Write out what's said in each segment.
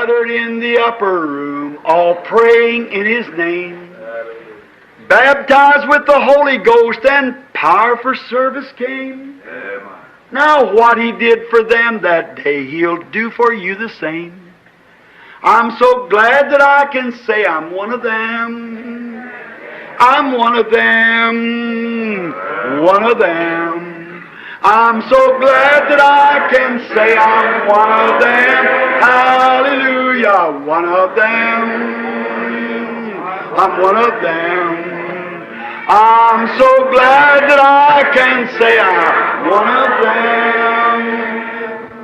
gathered in the upper room, all praying in His name. Baptized with the Holy Ghost, and power for service came. Now what He did for them that day, He'll do for you the same. I'm so glad that I can say I'm one of them. I'm one of them. One of them. I'm so glad that I can say I'm one of them. Hallelujah. One of them. I'm one of them. I'm so glad that I can say I'm one of them.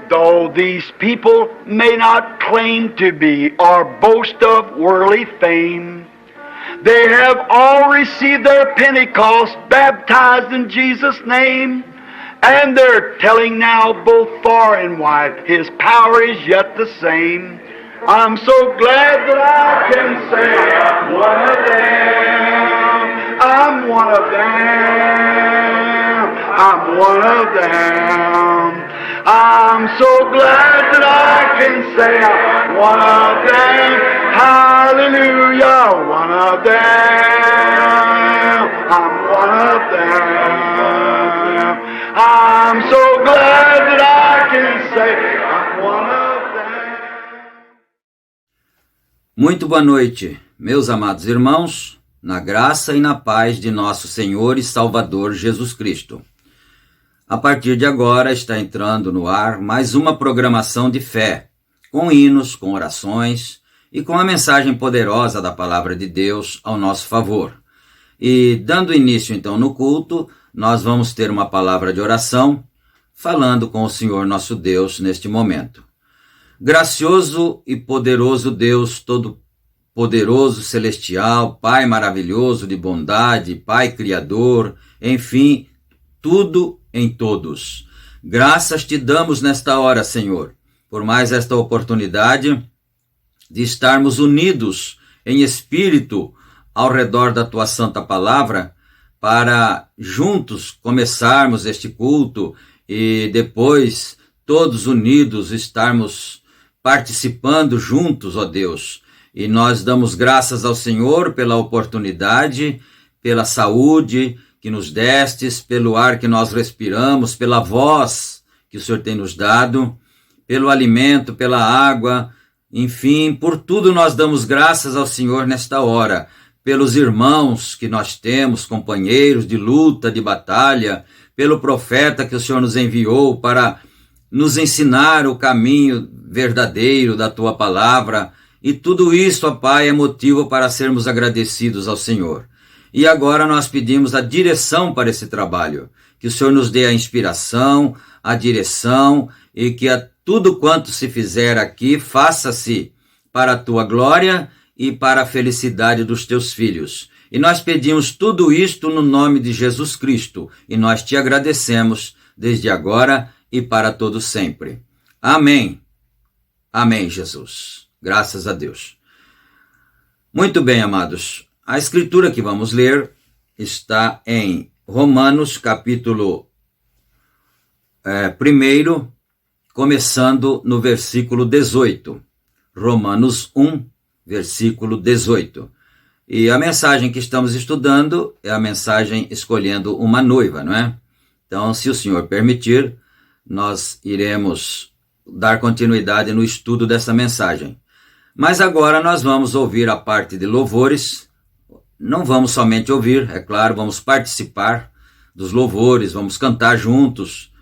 Though these people may not claim to be or boast of worldly fame, they have all received their Pentecost, baptized in Jesus' name, and they're telling now both far and wide His power is yet the same. I'm so glad that I can say I'm one of them. I'm one of them. I'm one of them. I'm so glad that I can say I'm one of them. Hallelujah, one of them. I'm one of them. I'm so glad that I can say I'm one of them. Muito boa noite, meus amados irmãos, na graça e na paz de nosso Senhor e Salvador Jesus Cristo. A partir de agora está entrando no ar mais uma programação de fé, com hinos, com orações e com a mensagem poderosa da Palavra de Deus ao nosso favor. E dando início então no culto, nós vamos ter uma palavra de oração, falando com o Senhor nosso Deus neste momento. Gracioso e poderoso Deus Todo-Poderoso, Celestial, Pai maravilhoso de bondade, Pai Criador, enfim, tudo em todos. Graças te damos nesta hora, Senhor, por mais esta oportunidade de estarmos unidos em espírito ao redor da tua santa palavra, para juntos começarmos este culto e depois todos unidos estarmos participando juntos, ó Deus. E nós damos graças ao Senhor pela oportunidade, pela saúde que nos destes, pelo ar que nós respiramos, pela voz que o Senhor tem nos dado, pelo alimento, pela água, enfim, por tudo nós damos graças ao Senhor nesta hora, pelos irmãos que nós temos, companheiros de luta, de batalha, pelo profeta que o Senhor nos enviou para nos ensinar o caminho verdadeiro da tua palavra, e tudo isso, ó Pai, é motivo para sermos agradecidos ao Senhor. E agora nós pedimos a direção para esse trabalho, que o Senhor nos dê a inspiração, a direção, e que tudo quanto se fizer aqui, faça-se para a tua glória e para a felicidade dos teus filhos. E nós pedimos tudo isto no nome de Jesus Cristo, e nós te agradecemos desde agora e para todo sempre. Amém. Amém, Jesus. Graças a Deus. Muito bem, amados. A escritura que vamos ler está em Romanos, capítulo 1, começando no versículo 18. Romanos 1, versículo 18. E a mensagem que estamos estudando é a mensagem escolhendo uma noiva, não é? Então, se o Senhor permitir, nós iremos dar continuidade no estudo dessa mensagem. Mas agora nós vamos ouvir a parte de louvores. Não vamos somente ouvir, é claro, vamos participar dos louvores, vamos cantar juntos,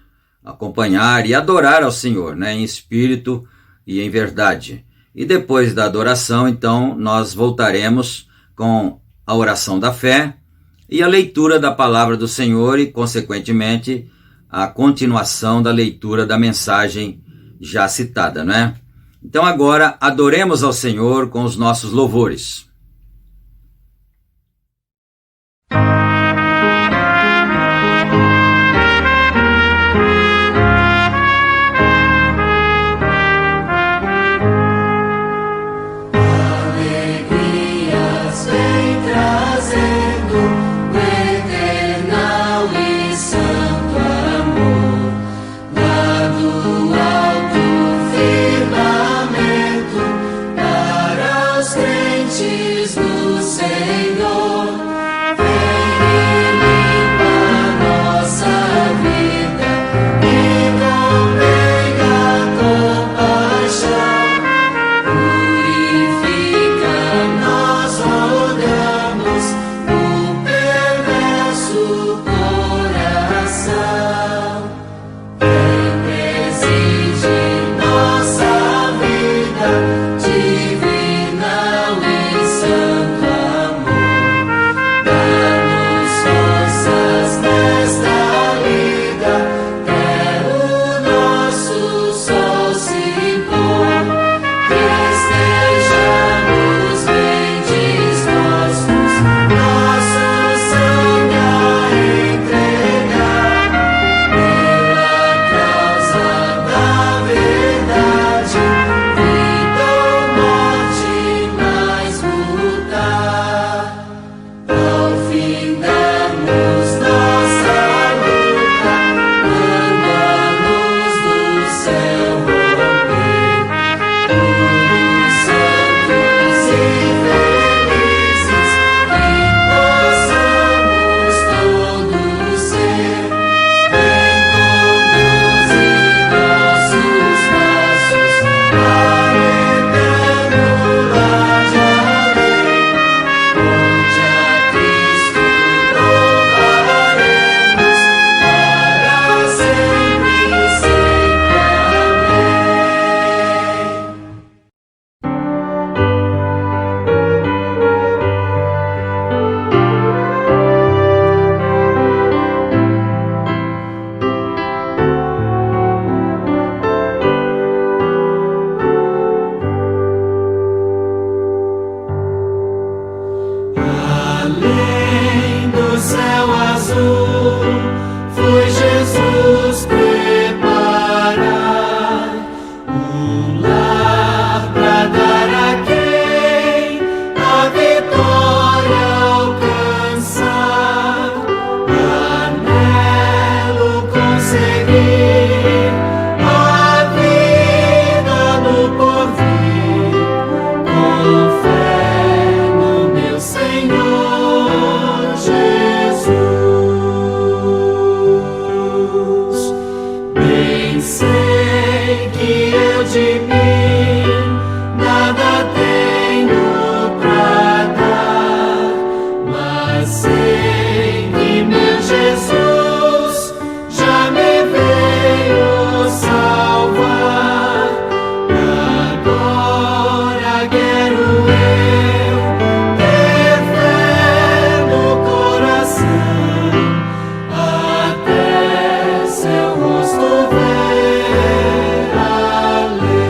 acompanhar e adorar ao Senhor, né, em espírito e em verdade. E depois da adoração, então, nós voltaremos com a oração da fé e a leitura da palavra do Senhor e, consequentemente, a continuação da leitura da mensagem já citada, não é? Então agora adoremos ao Senhor com os nossos louvores. que eu de mim nada tenho pra dar, mas sei que meu Jesus já me veio salvar. Agora quero eu ter fé no coração, até seu rosto ver além.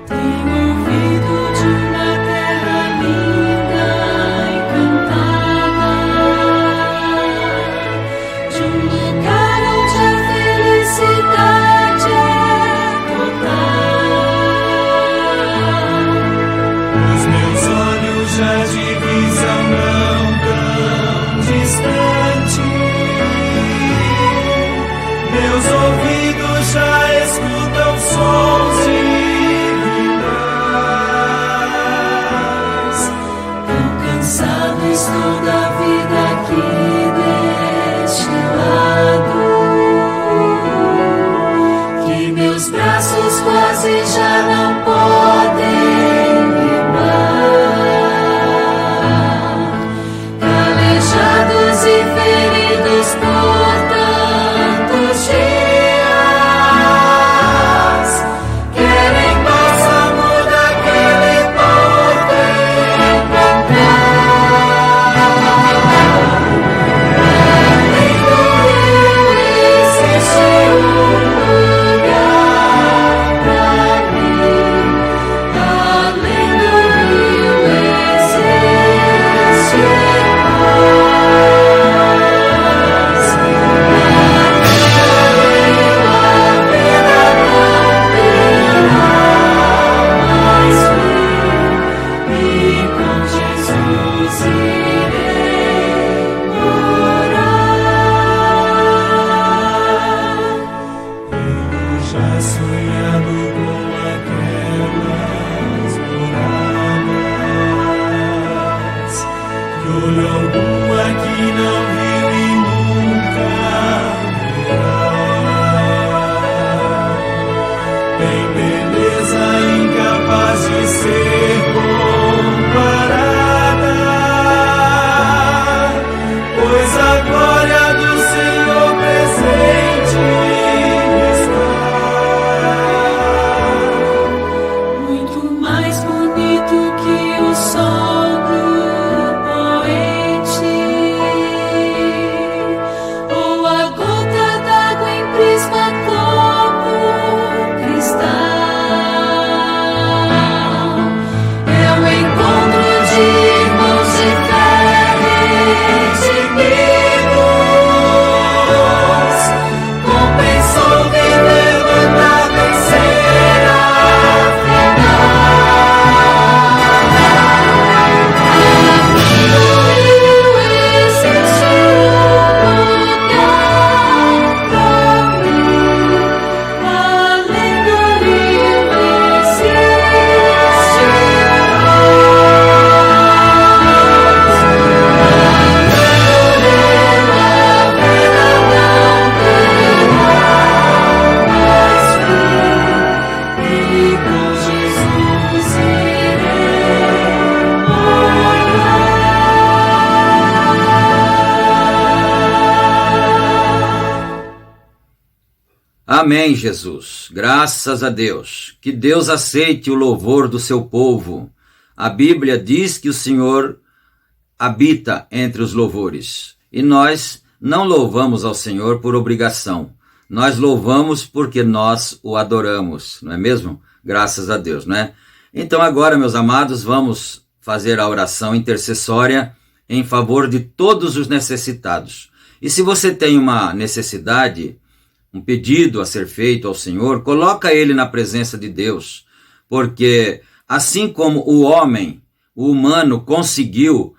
Tenho ouvido de uma terra linda e cantada, de um lugar onde a felicidade é total. Os meus olhos já divisam não tão distante, meus ouvidos já escutam sons divinais. Tão cansado estou da vida aqui deste lado, que meus braços quase já não podem rimar. Calejados e feridos por tantos dias, querem bálsamo daquele povo encontrar. Além do rio existe um lugar pra mim. Além do rio existe paz. Sonhado com aquelas moradas que olhou lua que não viu e nunca verá. Tem beleza incapaz de ser comparada, pois a glória do Senhor presente está. Muito mais bonito que o sol do poente, ou a gota d'água em prisma como cristal. É o encontro de irmãos de fé redimidos. Compensou viver luta vencer afinal. Além do rio existe um lugar pra mim. Além do rio existe Amém, Jesus. Graças a Deus. Que Deus aceite o louvor do seu povo. A Bíblia diz que o Senhor habita entre os louvores. E nós não louvamos ao Senhor por obrigação. Nós louvamos porque nós o adoramos, não é mesmo? Graças a Deus, não é? Então agora, meus amados, vamos fazer a oração intercessória em favor de todos os necessitados. E se você tem uma necessidade, um pedido a ser feito ao Senhor, coloca ele na presença de Deus, porque assim como o homem, o humano, conseguiu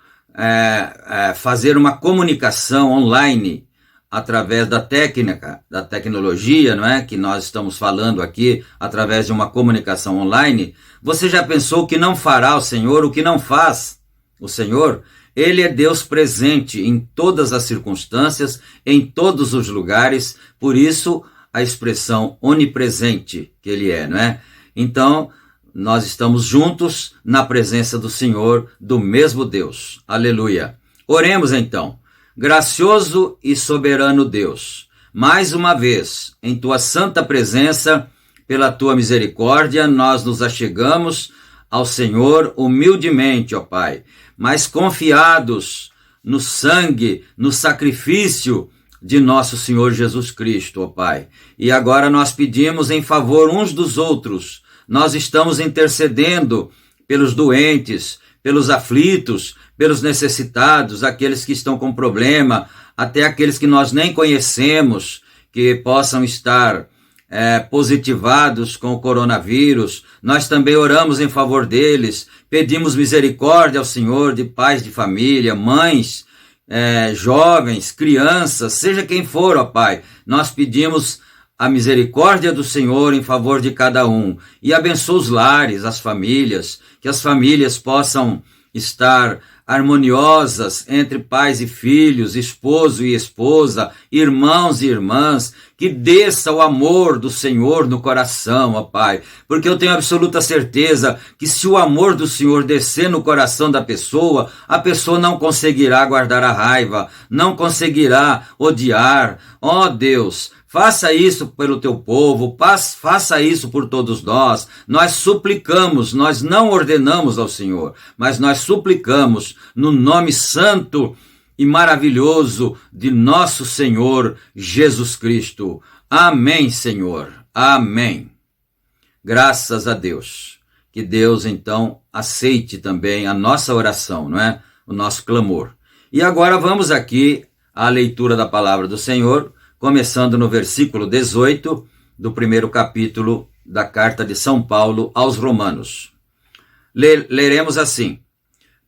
fazer uma comunicação online através da tecnologia, não é? Que nós estamos falando aqui, através de uma comunicação online, você já pensou que não fará o Senhor o que não faz o Senhor? Ele é Deus presente em todas as circunstâncias, em todos os lugares, por isso a expressão onipresente que ele é, não é? Então, nós estamos juntos na presença do Senhor, do mesmo Deus. Aleluia. Oremos então. Gracioso e soberano Deus, mais uma vez, em tua santa presença, pela tua misericórdia, nós nos achegamos ao Senhor humildemente, ó Pai, mas confiados no sangue, no sacrifício de nosso Senhor Jesus Cristo, ó Pai. E agora nós pedimos em favor uns dos outros. Nós estamos intercedendo pelos doentes, pelos aflitos, pelos necessitados, aqueles que estão com problema, até aqueles que nós nem conhecemos, que possam estar positivados com o coronavírus. Nós também oramos em favor deles, pedimos misericórdia ao Senhor de pais de família, mães, jovens, crianças, seja quem for, ó Pai. Nós pedimos a misericórdia do Senhor em favor de cada um e abençoa os lares, as famílias, que as famílias possam estar harmoniosas entre pais e filhos, esposo e esposa, irmãos e irmãs, que desça o amor do Senhor no coração, ó Pai, porque eu tenho absoluta certeza que se o amor do Senhor descer no coração da pessoa, a pessoa não conseguirá guardar a raiva, não conseguirá odiar. Ó Deus, faça isso pelo teu povo, faça isso por todos nós. Nós suplicamos, nós não ordenamos ao Senhor, mas nós suplicamos no nome santo e maravilhoso de nosso Senhor Jesus Cristo. Amém, Senhor. Amém. Graças a Deus. Que Deus, então, aceite também a nossa oração, não é? O nosso clamor. E agora vamos aqui à leitura da palavra do Senhor, começando no versículo 18 do primeiro capítulo da carta de São Paulo aos Romanos. Leremos assim: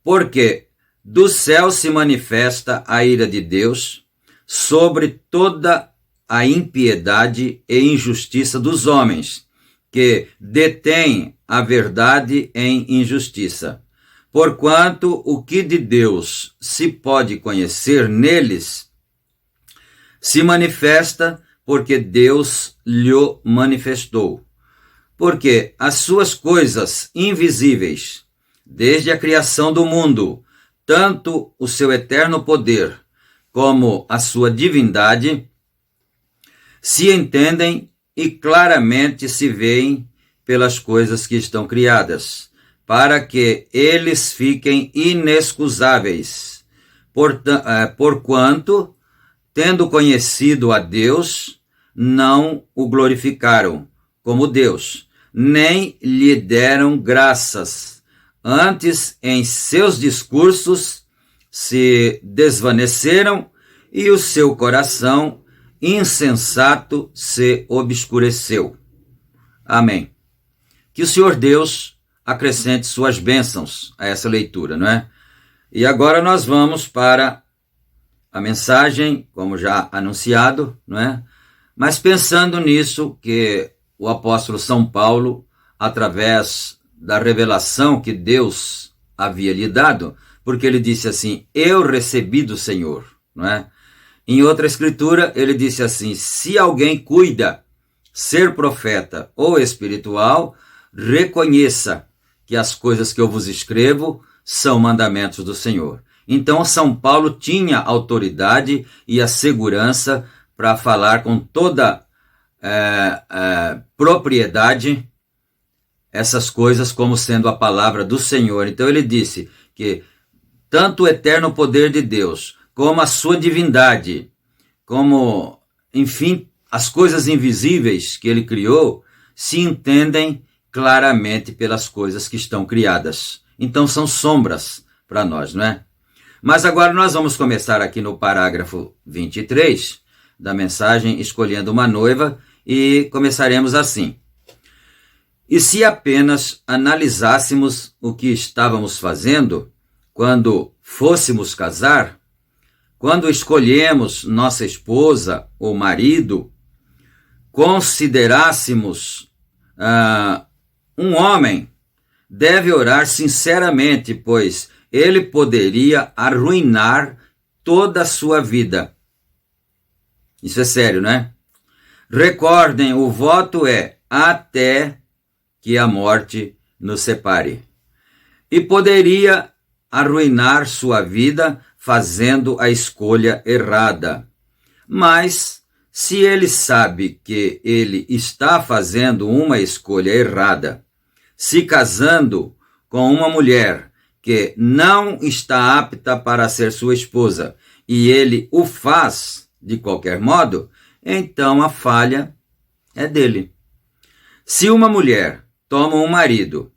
porque do céu se manifesta a ira de Deus sobre toda a impiedade e injustiça dos homens, que detêm a verdade em injustiça. Porquanto o que de Deus se pode conhecer neles se manifesta porque Deus lhe manifestou. Porque as suas coisas invisíveis, desde a criação do mundo, tanto o seu eterno poder como a sua divindade, se entendem e claramente se veem pelas coisas que estão criadas, para que eles fiquem inexcusáveis, porquanto, tendo conhecido a Deus, não o glorificaram como Deus, nem lhe deram graças. Antes, em seus discursos, se desvaneceram e o seu coração insensato se obscureceu. Amém. Que o Senhor Deus acrescente suas bênçãos a essa leitura, não é? E agora nós vamos para a mensagem, como já anunciado, não é? Mas pensando nisso que o apóstolo São Paulo, através da revelação que Deus havia lhe dado, porque ele disse assim: eu recebi do Senhor, não é? Em outra escritura, ele disse assim: se alguém cuida ser profeta ou espiritual, reconheça que as coisas que eu vos escrevo são mandamentos do Senhor. Então, São Paulo tinha autoridade e a segurança para falar com toda propriedade essas coisas como sendo a palavra do Senhor. Então, ele disse que tanto o eterno poder de Deus, como a sua divindade, como, enfim, as coisas invisíveis que ele criou, se entendem claramente pelas coisas que estão criadas. Então são sombras para nós, não é? Mas agora nós vamos começar aqui no parágrafo 23 da mensagem Escolhendo uma Noiva e começaremos assim. E se apenas analisássemos o que estávamos fazendo quando fôssemos casar, quando escolhemos nossa esposa ou marido, considerássemos um homem, deve orar sinceramente, pois ele poderia arruinar toda a sua vida. Isso é sério, né? Recordem, o voto é até que a morte nos separe. E poderia arruinar sua vida fazendo a escolha errada. Mas, se ele sabe que ele está fazendo uma escolha errada, se casando com uma mulher que não está apta para ser sua esposa, e ele o faz de qualquer modo, então a falha é dele. Se uma mulher toma um marido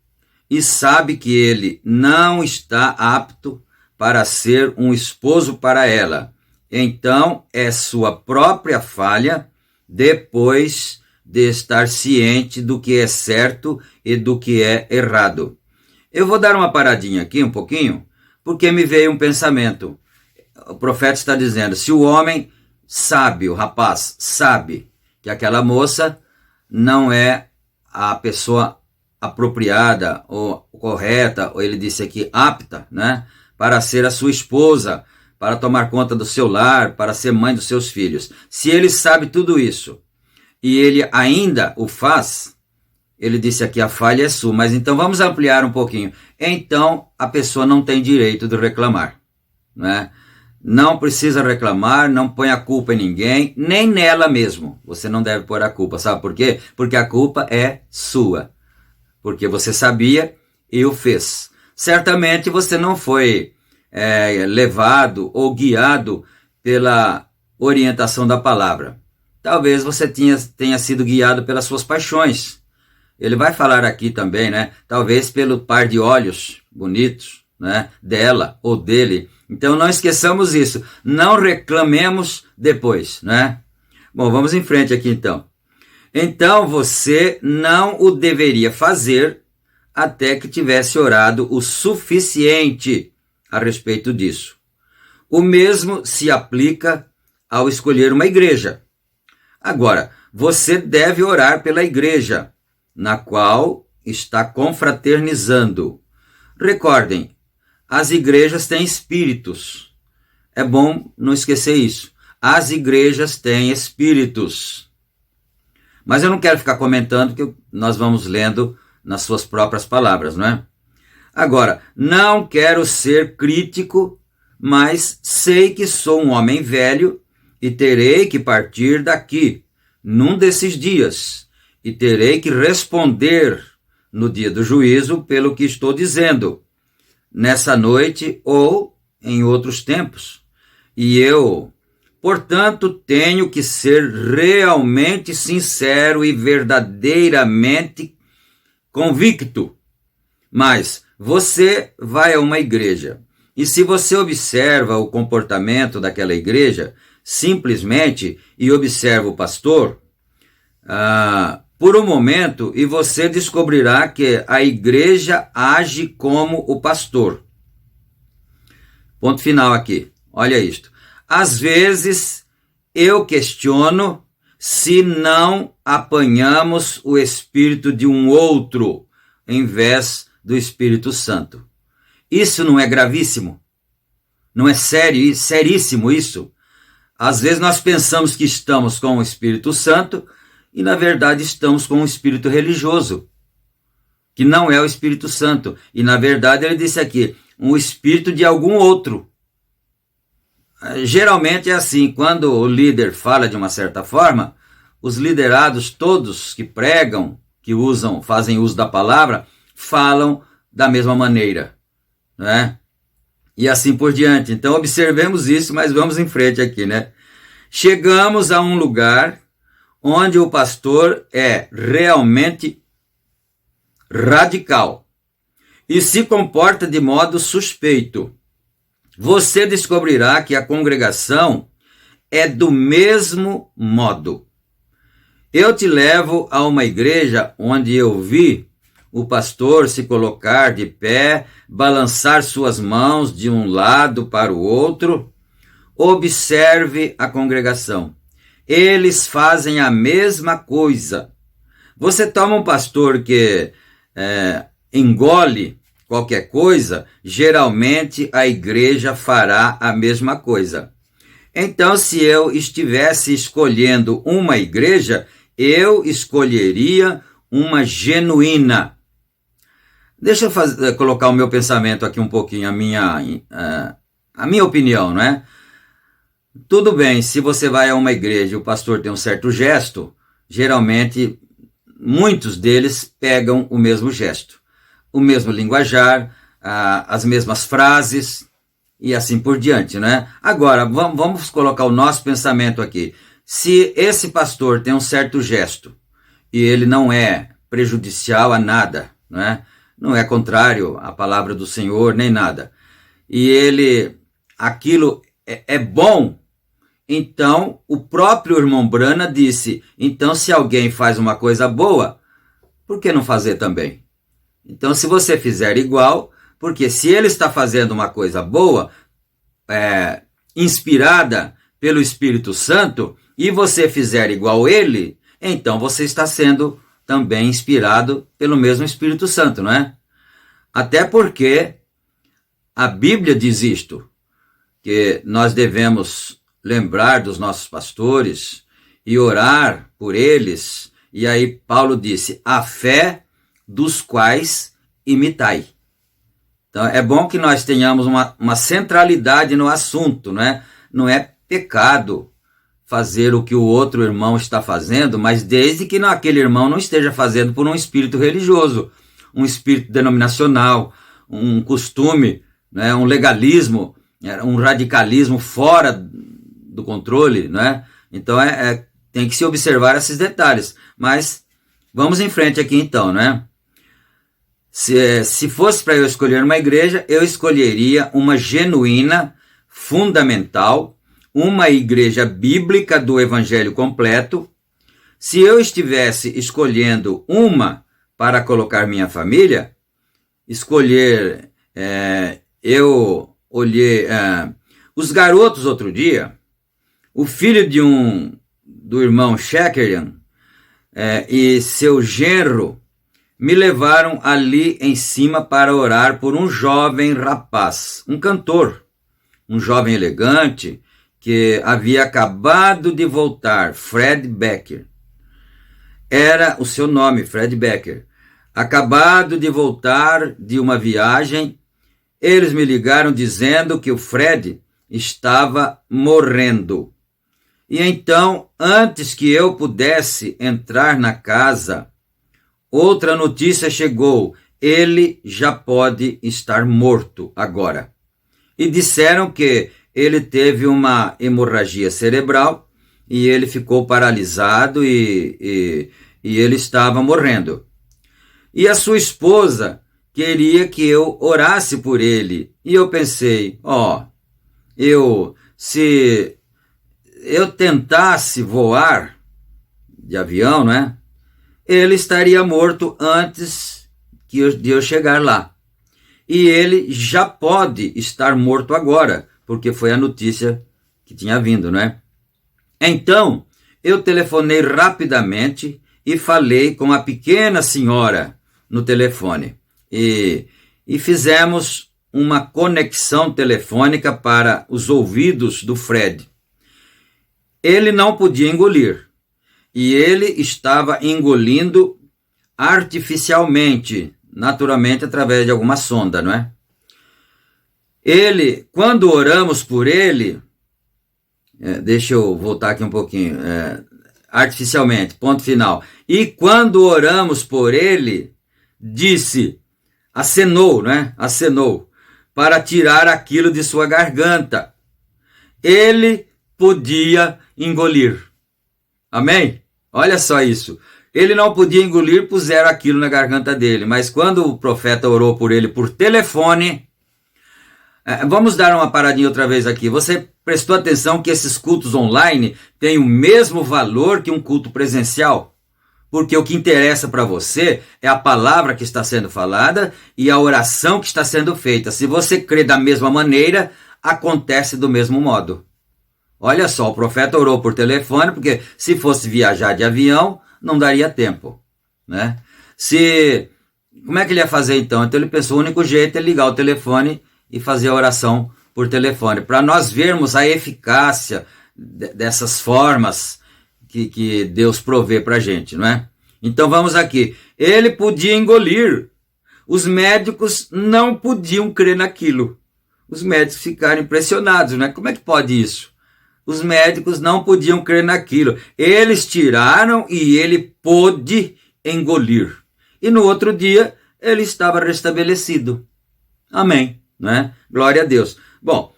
e sabe que ele não está apto para ser um esposo para ela, então é sua própria falha depois de estar ciente do que é certo e do que é errado. Eu vou dar uma paradinha aqui um pouquinho, porque me veio um pensamento. O profeta está dizendo, se o homem sabe, o rapaz sabe que aquela moça não é a pessoa apropriada ou correta, ou ele disse aqui apta, né, para ser a sua esposa, para tomar conta do seu lar, para ser mãe dos seus filhos. Se ele sabe tudo isso e ele ainda o faz, ele disse aqui a falha é sua, mas então vamos ampliar um pouquinho. Então a pessoa não tem direito de reclamar, né? Não precisa reclamar, não põe a culpa em ninguém, nem nela mesmo. Você não deve pôr a culpa, sabe por quê? Porque a culpa é sua. Porque você sabia e o fez. Certamente você não foi levado ou guiado pela orientação da palavra. Talvez você tenha sido guiado pelas suas paixões. Ele vai falar aqui também, né? Talvez pelo par de olhos bonitos, né, dela ou dele. Então não esqueçamos isso. Não reclamemos depois, né? Bom, vamos em frente aqui então. Então você não o deveria fazer até que tivesse orado o suficiente a respeito disso. O mesmo se aplica ao escolher uma igreja. Agora, você deve orar pela igreja, na qual está confraternizando. Recordem, as igrejas têm espíritos. É bom não esquecer isso. As igrejas têm espíritos. Mas eu não quero ficar comentando, que nós vamos lendo nas suas próprias palavras, não é? Agora, não quero ser crítico, mas sei que sou um homem velho e terei que partir daqui num desses dias e terei que responder no dia do juízo pelo que estou dizendo, nessa noite ou em outros tempos. E eu, portanto, tenho que ser realmente sincero e verdadeiramente convicto. Mas você vai a uma igreja e se você observa o comportamento daquela igreja, simplesmente, e observa o pastor, por um momento, e você descobrirá que a igreja age como o pastor. Ponto final aqui. Olha isto. Às vezes, eu questiono se não apanhamos o espírito de um outro, em vez do Espírito Santo. Isso não é gravíssimo? Não é sério, seríssimo isso? Às vezes nós pensamos que estamos com o Espírito Santo e, na verdade, estamos com um espírito religioso, que não é o Espírito Santo. E, na verdade, ele disse aqui, um espírito de algum outro. Geralmente é assim, quando o líder fala de uma certa forma, os liderados todos que pregam, que fazem uso da palavra, falam da mesma maneira, né? E assim por diante. Então observemos isso, mas vamos em frente aqui, né? Chegamos a um lugar onde o pastor é realmente radical e se comporta de modo suspeito, você descobrirá que a congregação é do mesmo modo. Eu te levo a uma igreja onde eu vi o pastor se colocar de pé, balançar suas mãos de um lado para o outro. Observe a congregação. Eles fazem a mesma coisa. Você toma um pastor que engole qualquer coisa, geralmente a igreja fará a mesma coisa. Então, se eu estivesse escolhendo uma igreja, eu escolheria uma genuína. Deixa eu colocar o meu pensamento aqui um pouquinho, a minha opinião, não é? Tudo bem, se você vai a uma igreja e o pastor tem um certo gesto, geralmente muitos deles pegam o mesmo gesto, o mesmo linguajar, as mesmas frases e assim por diante, né? Agora, vamos colocar o nosso pensamento aqui. Se esse pastor tem um certo gesto e ele não é prejudicial a nada, né? Não é contrário à palavra do Senhor, nem nada, e aquilo é bom, então o próprio irmão Brana disse, então se alguém faz uma coisa boa, por que não fazer também? Então se você fizer igual, porque se ele está fazendo uma coisa boa, inspirada pelo Espírito Santo, e você fizer igual ele, então você está sendo também inspirado pelo mesmo Espírito Santo, não é? Até porque a Bíblia diz isto, que nós devemos lembrar dos nossos pastores e orar por eles, e aí Paulo disse, a fé dos quais imitai. Então é bom que nós tenhamos uma centralidade no assunto, né? Não é pecado fazer o que o outro irmão está fazendo, mas desde que aquele irmão não esteja fazendo por um espírito religioso, um espírito denominacional, um costume, né? Um legalismo, um radicalismo fora do controle, né? Então tem que se observar esses detalhes. Mas vamos em frente aqui então, né? Se fosse para eu escolher uma igreja, eu escolheria uma genuína, fundamental, uma igreja bíblica do evangelho completo. Se eu estivesse escolhendo uma para colocar minha família, eu olhei os garotos outro dia, o filho do irmão Shekerian e seu genro me levaram ali em cima para orar por um jovem rapaz, um cantor, um jovem elegante, que havia acabado de voltar, Fred Becker. Era o seu nome, Fred Becker. Acabado de voltar de uma viagem, eles me ligaram dizendo que o Fred estava morrendo. E então, antes que eu pudesse entrar na casa, outra notícia chegou, ele já pode estar morto agora. E disseram que ele teve uma hemorragia cerebral e ele ficou paralisado e ele estava morrendo. E a sua esposa queria que eu orasse por ele. E eu pensei, se eu tentasse voar de avião, né? Ele estaria morto antes de eu chegar lá. E ele já pode estar morto agora, porque foi a notícia que tinha vindo, né? Então, eu telefonei rapidamente e falei com a pequena senhora no telefone. E fizemos uma conexão telefônica para os ouvidos do Fred. Ele não podia engolir. E ele estava engolindo artificialmente, naturalmente através de alguma sonda, não é? Quando oramos por ele, deixa eu voltar aqui um pouquinho, artificialmente, ponto final. E quando oramos por ele, acenou, né? Acenou, para tirar aquilo de sua garganta. Ele podia engolir. Amém? Olha só isso. Ele não podia engolir, puseram aquilo na garganta dele. Mas quando o profeta orou por ele por telefone... Vamos dar uma paradinha outra vez aqui. Você prestou atenção que esses cultos online têm o mesmo valor que um culto presencial? Porque o que interessa para você é a palavra que está sendo falada e a oração que está sendo feita. Se você crê da mesma maneira, acontece do mesmo modo. Olha só, o profeta orou por telefone, porque se fosse viajar de avião, não daria tempo, né? Como é que ele ia fazer então? Então ele pensou, o único jeito é ligar o telefone e fazer a oração por telefone, para nós vermos a eficácia dessas formas que Deus provê para a gente, não é? Então vamos aqui. Ele podia engolir. Os médicos não podiam crer naquilo. Os médicos ficaram impressionados, né? Como é que pode isso? Os médicos não podiam crer naquilo. Eles tiraram e ele pôde engolir. E no outro dia, ele estava restabelecido. Amém, né? Glória a Deus. Bom,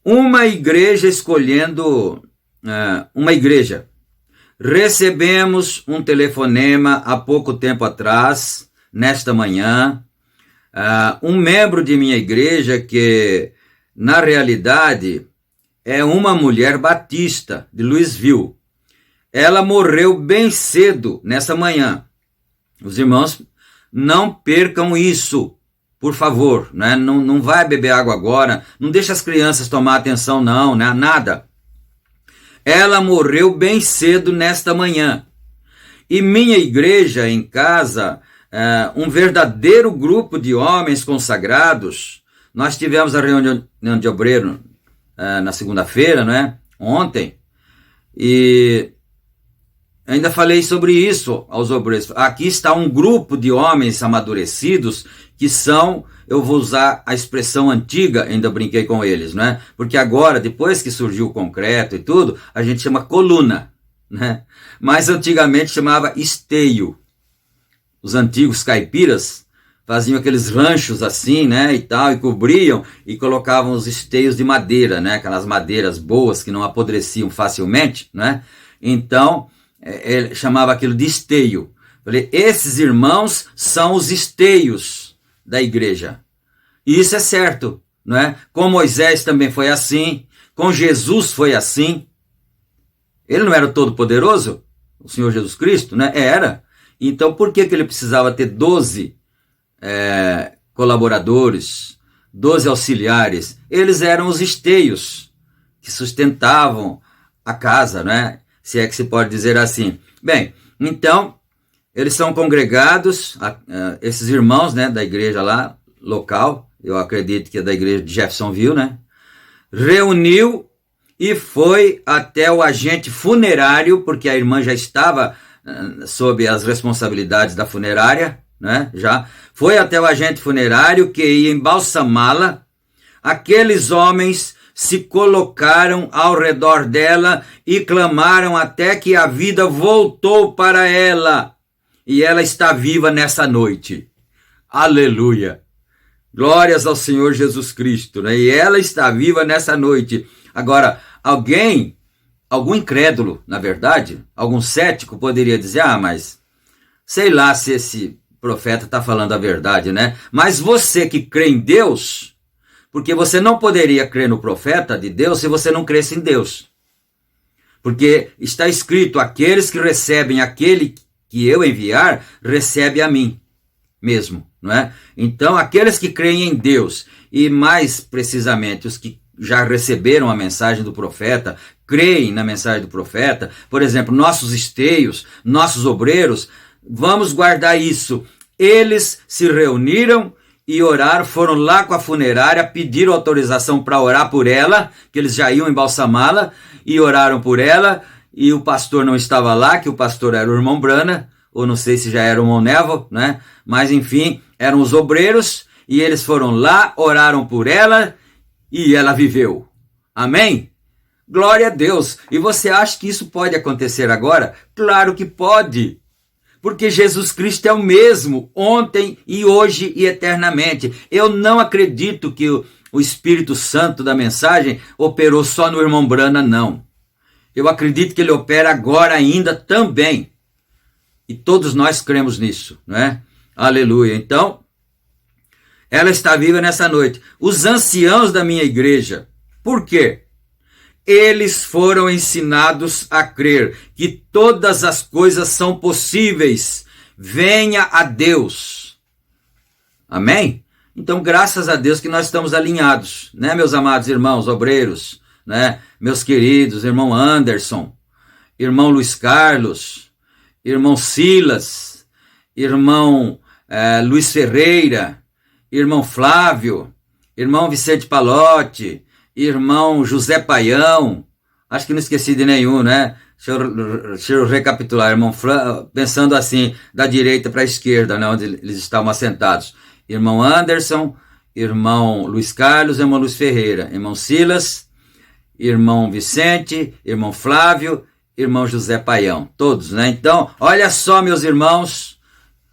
uma igreja escolhendo... uma igreja. Recebemos um telefonema há pouco tempo atrás, nesta manhã, um membro de minha igreja que, na realidade, é uma mulher batista de Louisville. Ela morreu bem cedo nessa manhã. Os irmãos, não percam isso, por favor, né? Não vai beber água agora, não deixa as crianças tomar atenção não, né? Nada. Ela morreu bem cedo nesta manhã. E minha igreja em casa, um verdadeiro grupo de homens consagrados. Nós tivemos a reunião de obreiro na segunda-feira, né? Ontem. E ainda falei sobre isso aos obreiros. Aqui está um grupo de homens amadurecidos que são, eu vou usar a expressão antiga, ainda brinquei com eles, né? Porque agora, depois que surgiu o concreto e tudo, a gente chama coluna, né? Mas antigamente chamava esteio. Os antigos caipiras faziam aqueles ranchos assim, né, e tal, e cobriam e colocavam os esteios de madeira, né? Aquelas madeiras boas que não apodreciam facilmente, né? Então, ele chamava aquilo de esteio. Falei, esses irmãos são os esteios da igreja. E isso é certo, não é? Com Moisés também foi assim, com Jesus foi assim. Ele não era o Todo-Poderoso? O Senhor Jesus Cristo, né? Era. Então por que ele precisava ter 12 colaboradores, 12 auxiliares? Eles eram os esteios que sustentavam a casa, né? Se é que se pode dizer assim. Bem, então, eles são congregados, esses irmãos, né, da igreja lá, local, eu acredito que é da igreja de Jeffersonville, né? Reuniu e foi até o agente funerário, porque a irmã já estava sob as responsabilidades da funerária, né? Já foi até o agente funerário que ia embalsamá-la. Aqueles homens se colocaram ao redor dela e clamaram até que a vida voltou para ela. E ela está viva nessa noite. Aleluia! Glórias ao Senhor Jesus Cristo, né? E ela está viva nessa noite. Agora, algum incrédulo, na verdade, algum cético poderia dizer, mas sei lá se esse profeta está falando a verdade, né? Mas você que crê em Deus, porque você não poderia crer no profeta de Deus se você não cresce em Deus. Porque está escrito, aqueles que recebem aquele que eu enviar, recebe a mim mesmo, não é? Então, aqueles que creem em Deus, e mais precisamente os que já receberam a mensagem do profeta, creem na mensagem do profeta, por exemplo, nossos esteios, nossos obreiros, vamos guardar isso. Eles se reuniram e oraram, foram lá com a funerária, pediram autorização para orar por ela, que eles já iam embalsamá-la, e oraram por ela, e o pastor não estava lá, que o pastor era o irmão Brana, ou não sei se já era o irmão Neville, né? Mas enfim, eram os obreiros, e eles foram lá, oraram por ela, e ela viveu. Amém? Glória a Deus. E você acha que isso pode acontecer agora? Claro que pode. Porque Jesus Cristo é o mesmo, ontem e hoje e eternamente. Eu não acredito que o Espírito Santo da mensagem operou só no irmão Brana, não. Eu acredito que ele opera agora ainda também. E todos nós cremos nisso, não é? Aleluia. Então, ela está viva nessa noite. Os anciãos da minha igreja, por quê? Eles foram ensinados a crer que todas as coisas são possíveis. Venha a Deus. Amém? Então, graças a Deus que nós estamos alinhados, né, meus amados irmãos obreiros, né, meus queridos, irmão Anderson, irmão Luiz Carlos, irmão Silas, irmão Luiz Ferreira, irmão Flávio, irmão Vicente Palotti, irmão José Paião, acho que não esqueci de nenhum, né? Deixa eu recapitular, irmão Flávio, pensando assim, da direita para a esquerda, né, onde eles estavam assentados. Irmão Anderson, irmão Luiz Carlos, irmão Luiz Ferreira, irmão Silas, irmão Vicente, irmão Flávio, irmão José Paião, todos, né? Então, olha só, meus irmãos,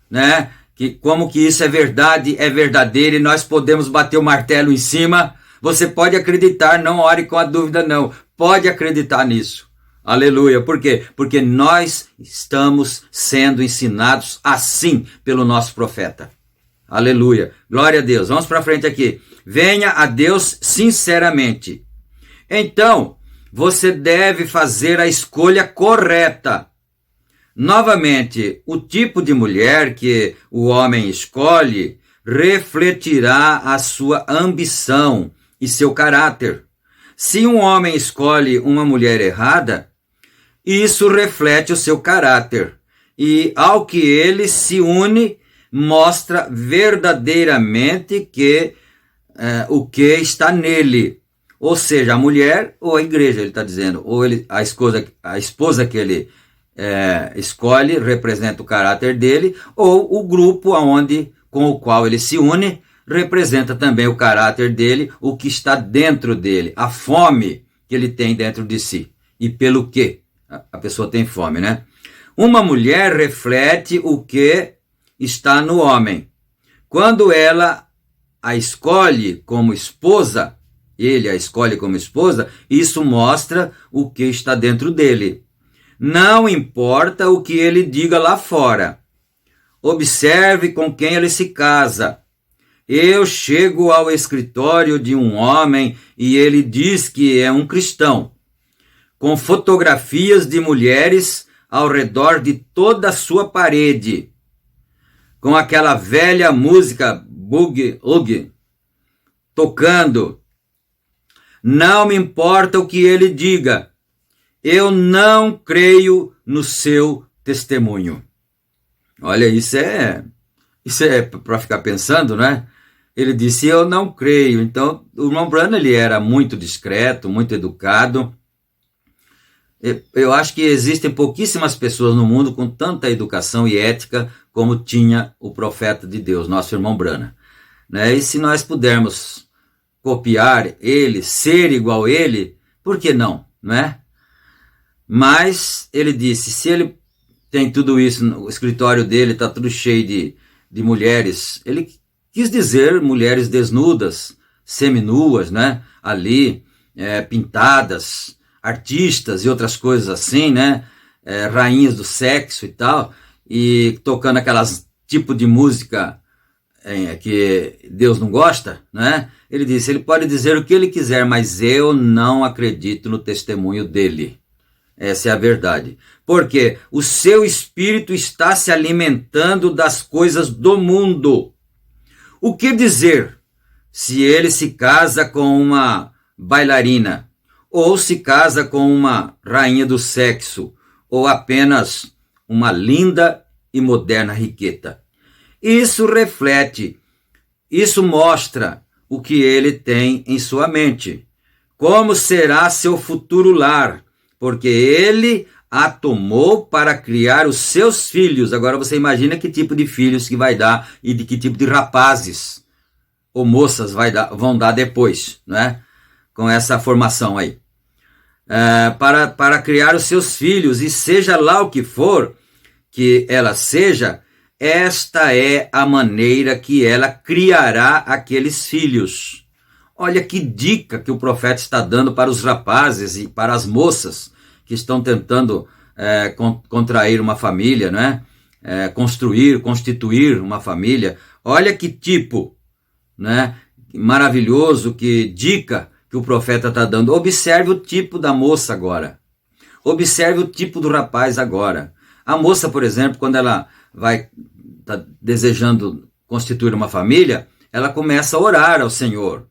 né? Que como que isso é verdade, é verdadeiro, e nós podemos bater o martelo em cima. Você pode acreditar, não ore com a dúvida, não. Pode acreditar nisso. Aleluia. Por quê? Porque nós estamos sendo ensinados assim pelo nosso profeta. Aleluia. Glória a Deus. Vamos para frente aqui. Venha a Deus sinceramente. Então, você deve fazer a escolha correta. Novamente, o tipo de mulher que o homem escolhe refletirá a sua ambição e seu caráter. Se um homem escolhe uma mulher errada, isso reflete o seu caráter. E ao que ele se une, mostra verdadeiramente o que está nele. Ou seja, a mulher ou a igreja, ele está dizendo. Ou a esposa que ele escolhe representa o caráter dele, ou o grupo com o qual ele se une representa também o caráter dele, o que está dentro dele, a fome que ele tem dentro de si. E pelo que a pessoa tem fome, né? Uma mulher reflete o que está no homem. Quando ela a escolhe como esposa, ele a escolhe como esposa, isso mostra o que está dentro dele. Não importa o que ele diga lá fora. Observe com quem ele se casa. Eu chego ao escritório de um homem e ele diz que é um cristão, com fotografias de mulheres ao redor de toda a sua parede, com aquela velha música boogie tocando. Não me importa o que ele diga, eu não creio no seu testemunho. Olha, isso é para ficar pensando, né? Ele disse, eu não creio. Então, o irmão Branham, ele era muito discreto, muito educado. Eu acho que existem pouquíssimas pessoas no mundo com tanta educação e ética como tinha o profeta de Deus, nosso irmão Branham, né? E se nós pudermos copiar ele, ser igual a ele, por que não, né? Mas ele disse, se ele tem tudo isso, o escritório dele está tudo cheio de mulheres, ele quis dizer mulheres desnudas, seminuas, né? Ali, pintadas, artistas e outras coisas assim, né? Rainhas do sexo e tal, e tocando aquelas tipo de música que Deus não gosta, né? Ele disse, ele pode dizer o que ele quiser, mas eu não acredito no testemunho dele. Essa é a verdade. Porque o seu espírito está se alimentando das coisas do mundo. O que dizer se ele se casa com uma bailarina, ou se casa com uma rainha do sexo, ou apenas uma linda e moderna riqueta? Isso reflete, isso mostra o que ele tem em sua mente. Como será seu futuro lar? Porque ele a tomou para criar os seus filhos. Agora você imagina que tipo de filhos que vai dar e de que tipo de rapazes ou moças vão dar depois, né? Com essa formação aí. Para criar os seus filhos, e seja lá o que for que ela seja, esta é a maneira que ela criará aqueles filhos. Olha que dica que o profeta está dando para os rapazes e para as moças que estão tentando contrair uma família, né? constituir uma família. Olha que tipo, né, maravilhoso, que dica que o profeta está dando. Observe o tipo da moça agora. Observe o tipo do rapaz agora. A moça, por exemplo, quando ela está desejando constituir uma família, ela começa a orar ao Senhor.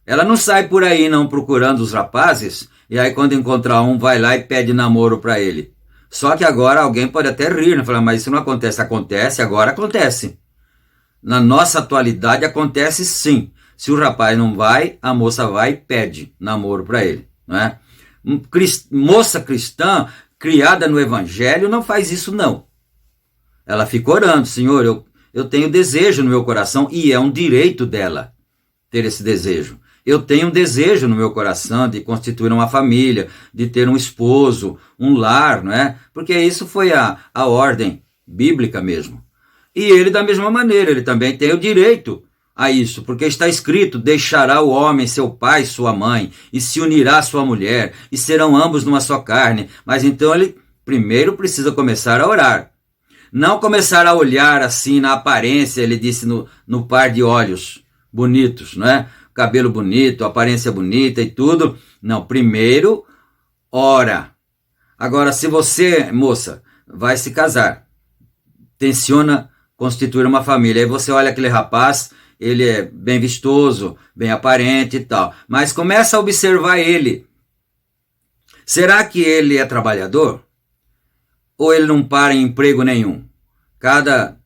Ela não sai por aí não procurando os rapazes, e aí quando encontrar um, vai lá e pede namoro para ele. Só que agora alguém pode até rir, né? Falar, mas isso não acontece. Acontece, agora acontece. Na nossa atualidade acontece sim. Se o rapaz não vai, a moça vai e pede namoro para ele, não é? Moça cristã, criada no evangelho, não faz isso não. Ela fica orando, Senhor, eu tenho desejo no meu coração, e é um direito dela ter esse desejo. Eu tenho um desejo no meu coração de constituir uma família, de ter um esposo, um lar, não é? Porque isso foi a ordem bíblica mesmo. E ele, da mesma maneira, ele também tem o direito a isso, porque está escrito, deixará o homem seu pai e sua mãe, e se unirá à sua mulher, e serão ambos numa só carne. Mas então ele primeiro precisa começar a orar. Não começar a olhar assim na aparência, ele disse, no par de olhos bonitos, não é? Cabelo bonito, aparência bonita e tudo. Não, primeiro ora. Agora, se você, moça, vai se casar, tenciona constituir uma família, aí você olha aquele rapaz, ele é bem vistoso, bem aparente e tal, mas começa a observar ele. Será que ele é trabalhador? Ou ele não para em emprego nenhum? Cada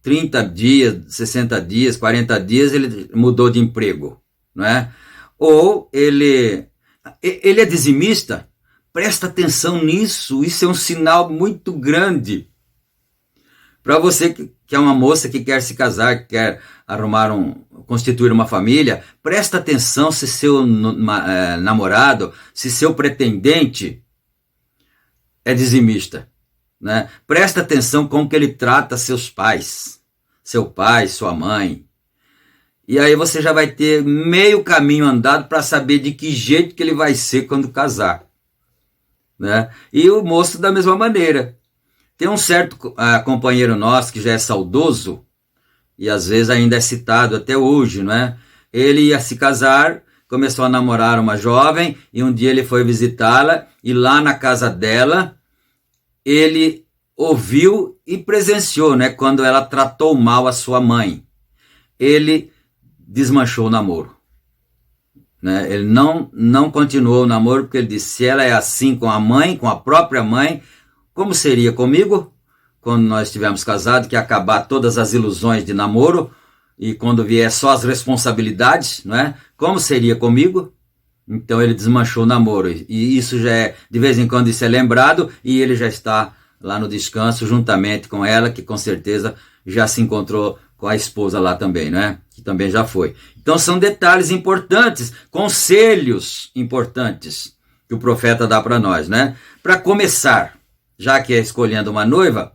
30 dias, 60 dias, 40 dias ele mudou de emprego, não é? Ou ele é dizimista? Presta atenção nisso, isso é um sinal muito grande. Para você que é uma moça que quer se casar, que quer constituir uma família, presta atenção se seu namorado, se seu pretendente é dizimista, né? Presta atenção como que ele trata seus pais, seu pai, sua mãe. E aí você já vai ter meio caminho andado para saber de que jeito que ele vai ser quando casar, né? E o moço da mesma maneira. Tem um certo companheiro nosso que já é saudoso, e às vezes ainda é citado até hoje, não é? Ele ia se casar, começou a namorar uma jovem, e um dia ele foi visitá-la, e lá na casa dela, ele ouviu e presenciou, né, quando ela tratou mal a sua mãe. Ele desmanchou o namoro, né? Ele não continuou o namoro, porque ele disse, se ela é assim com a mãe, com a própria mãe, como seria comigo, quando nós estivermos casados, que ia acabar todas as ilusões de namoro, e quando vier só as responsabilidades, não é? Como seria comigo? Então ele desmanchou o namoro, e isso já é, de vez em quando isso é lembrado, e ele já está lá no descanso, juntamente com ela, que com certeza já se encontrou com a esposa lá também, não é? Que também já foi. Então são detalhes importantes, conselhos importantes, que o profeta dá para nós, né? Para começar, já que é escolhendo uma noiva,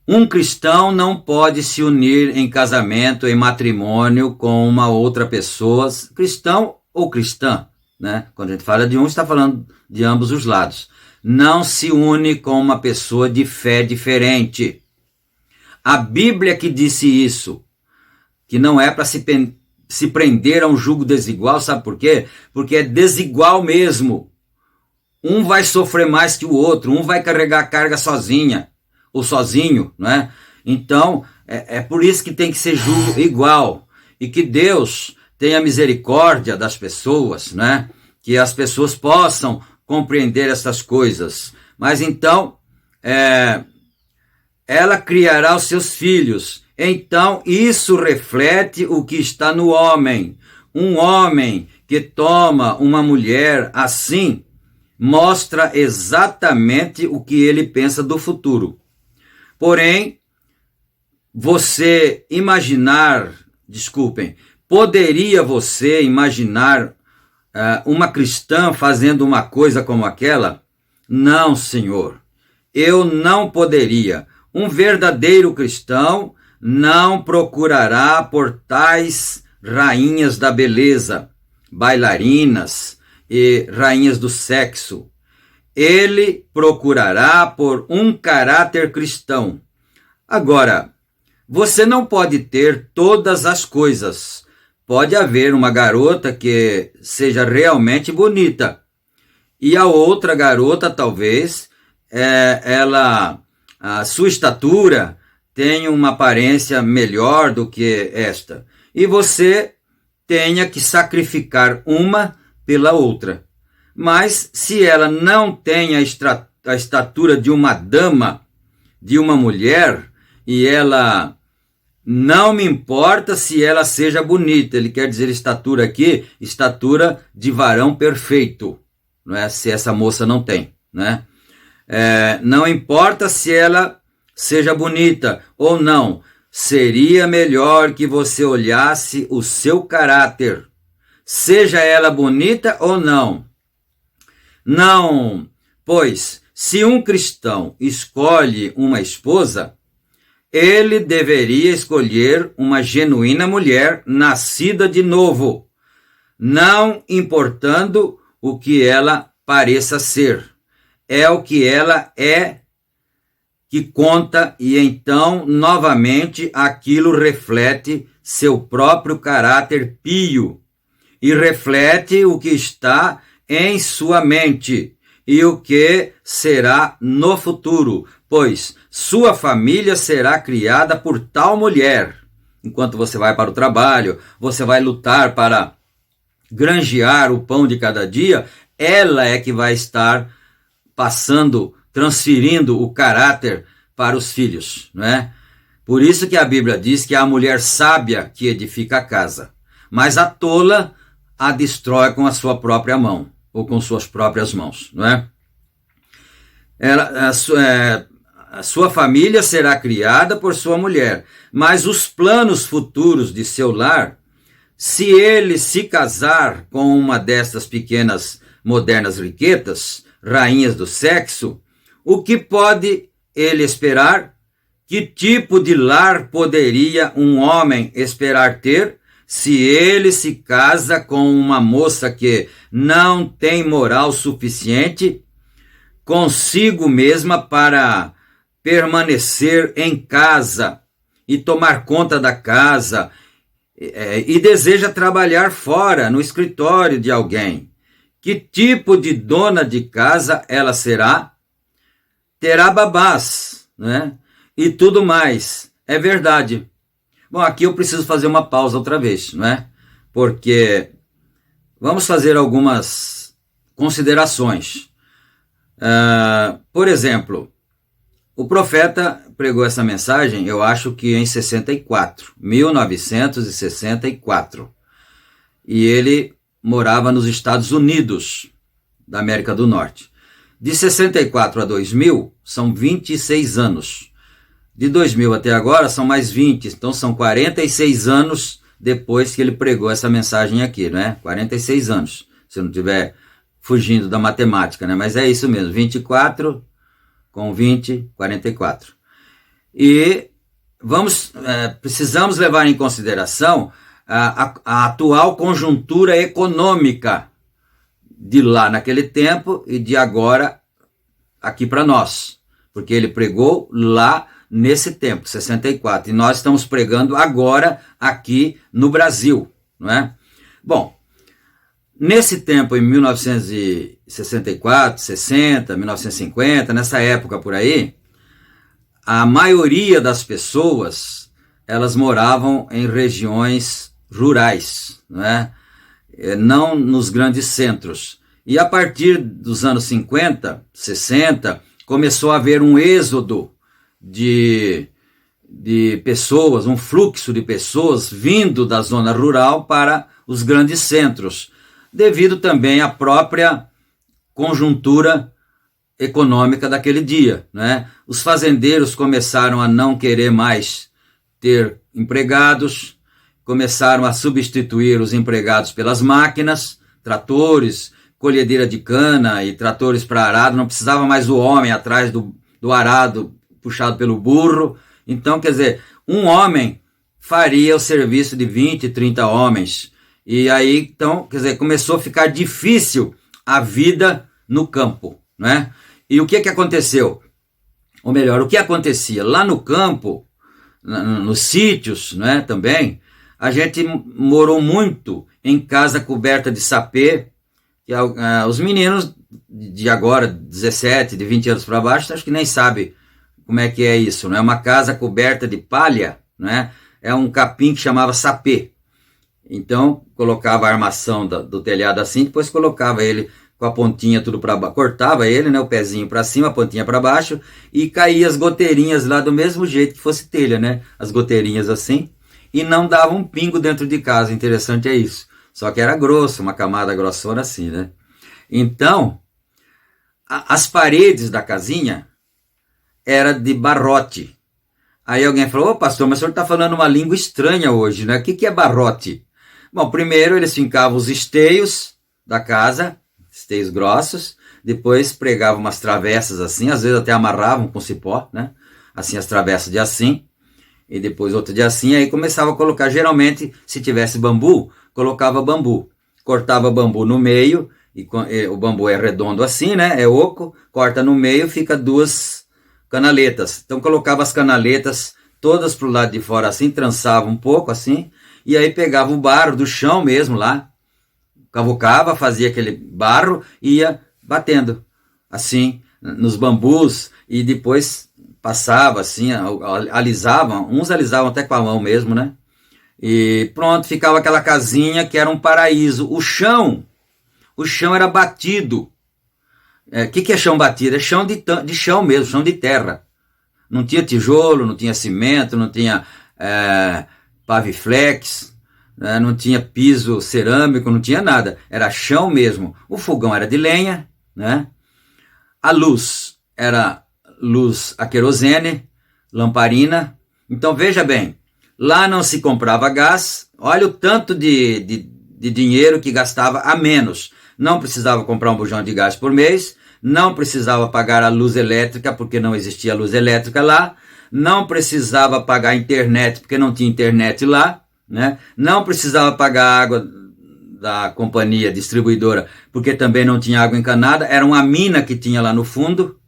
um cristão não pode se unir em casamento, em matrimônio com uma outra pessoa, cristão ou cristã, né? Quando a gente fala de um, está falando de ambos os lados. Não se une com uma pessoa de fé diferente. A Bíblia que disse isso, que não é para se prender a um jugo desigual, sabe por quê? Porque é desigual mesmo. Um vai sofrer mais que o outro, um vai carregar a carga sozinha, ou sozinho, não é? Então, é por isso que tem que ser jugo igual, e que Deus tenha misericórdia das pessoas, né? Que as pessoas possam compreender essas coisas. Mas então, ela criará os seus filhos. Então, isso reflete o que está no homem. Um homem que toma uma mulher assim, mostra exatamente o que ele pensa do futuro. Porém, poderia você imaginar uma cristã fazendo uma coisa como aquela? Não, Senhor, eu não poderia. Um verdadeiro cristão não procurará por tais rainhas da beleza, bailarinas e rainhas do sexo. Ele procurará por um caráter cristão, Agora, você não pode ter todas as coisas. Pode haver uma garota que seja realmente bonita, e a outra garota, talvez, a sua estatura tenha uma aparência melhor do que esta. E você tenha que sacrificar uma pela outra. Mas se ela não tem a estatura de uma dama, de uma mulher, e ela não me importa se ela seja bonita, ele quer dizer estatura aqui, estatura de varão perfeito, não é? Se essa moça não tem, né? Não importa se ela seja bonita ou não, seria melhor que você olhasse o seu caráter, seja ela bonita ou não. Não, pois, se um cristão escolhe uma esposa, ele deveria escolher uma genuína mulher nascida de novo, não importando o que ela pareça ser. É o que ela é que conta, e então, novamente, aquilo reflete seu próprio caráter pio e reflete o que está em sua mente e o que será no futuro, pois sua família será criada por tal mulher. Enquanto você vai para o trabalho, você vai lutar para granjear o pão de cada dia, ela é que vai estar transferindo o caráter para os filhos, não é? Por isso que a Bíblia diz que é a mulher sábia que edifica a casa, mas a tola a destrói com a sua própria mão, ou com suas próprias mãos, não é? A sua família será criada por sua mulher, mas os planos futuros de seu lar, se ele se casar com uma destas pequenas modernas riquetas, rainhas do sexo, o que pode ele esperar? Que tipo de lar poderia um homem esperar ter se ele se casa com uma moça que não tem moral suficiente consigo mesma para permanecer em casa e tomar conta da casa e deseja trabalhar fora, no escritório de alguém? Que tipo de dona de casa ela será? Terá babás, né? E tudo mais. É verdade. Bom, aqui eu preciso fazer uma pausa outra vez, não é? Porque vamos fazer algumas considerações. Por exemplo, o profeta pregou essa mensagem, eu acho que em 1964. E ele morava nos Estados Unidos da América do Norte. De 64 a 2000 são 26 anos. De 2000 até agora são mais 20, então são 46 anos depois que ele pregou essa mensagem aqui, né? 46 anos, se eu não estiver fugindo da matemática, né? Mas é isso mesmo, 24 com 20, 44. E precisamos levar em consideração a atual conjuntura econômica de lá naquele tempo e de agora aqui para nós, porque ele pregou lá nesse tempo, 64, e nós estamos pregando agora aqui no Brasil, não é? Bom, nesse tempo, em 1964, 60, 1950, nessa época por aí, a maioria das pessoas, elas moravam em regiões rurais, não é? Não nos grandes centros. E a partir dos anos 50, 60, começou a haver um êxodo de pessoas, um fluxo de pessoas vindo da zona rural para os grandes centros, devido também à própria conjuntura econômica daquele dia, né? Os fazendeiros começaram a não querer mais ter empregados, começaram a substituir os empregados pelas máquinas, tratores, colhedeira de cana e tratores para arado, não precisava mais o homem atrás do arado puxado pelo burro. Então, quer dizer, um homem faria o serviço de 20, 30 homens. E aí, então, quer dizer, começou a ficar difícil a vida no campo, né? E o que aconteceu? ou melhor, o que acontecia lá no campo, nos sítios, né, também, a gente morou muito em casa coberta de sapê, que os meninos de agora, 17, de 20 anos para baixo, acho que nem sabe como é que é isso, né? Uma casa coberta de palha, né? É um capim que chamava sapê. Então, colocava a armação do telhado assim, depois colocava ele com a pontinha tudo para baixo, cortava ele, né, o pezinho para cima, a pontinha para baixo, e caía as goteirinhas lá do mesmo jeito que fosse telha, né? As goteirinhas assim, e não dava um pingo dentro de casa. Interessante é isso. Só que era grosso, uma camada grossona assim, né? Então, as paredes da casinha era de barrote. Aí alguém falou: ô pastor, mas o senhor está falando uma língua estranha hoje, né? O que é barrote? Bom, primeiro eles fincavam os esteios da casa, esteios grossos, depois pregavam umas travessas assim, às vezes até amarravam com cipó, né? Assim, as travessas de assim, e depois outra de assim, aí começava a colocar, geralmente, se tivesse bambu, colocava bambu, cortava bambu no meio, e o bambu é redondo assim, né? É oco, corta no meio, fica duas canaletas. Então colocava as canaletas todas pro lado de fora assim, trançava um pouco assim, e aí pegava o barro do chão mesmo lá, cavucava, fazia aquele barro e ia batendo assim nos bambus, e depois passava assim, alisava, uns alisavam até com a mão mesmo, né? E pronto, ficava aquela casinha que era um paraíso. O chão era batido. Que é chão batido? É chão de chão mesmo, chão de terra. Não tinha tijolo, não tinha cimento, não tinha paviflex, não tinha piso cerâmico, não tinha nada. Era chão mesmo. O fogão era de lenha, né? A luz era luz a querosene, lamparina. Então veja bem, lá não se comprava gás. Olha o tanto de dinheiro que gastava a menos. Não precisava comprar um bujão de gás por mês, não precisava pagar a luz elétrica, porque não existia luz elétrica lá, não precisava pagar a internet, porque não tinha internet lá, né? Não precisava pagar a água da companhia distribuidora, porque também não tinha água encanada, era uma mina que tinha lá no fundo,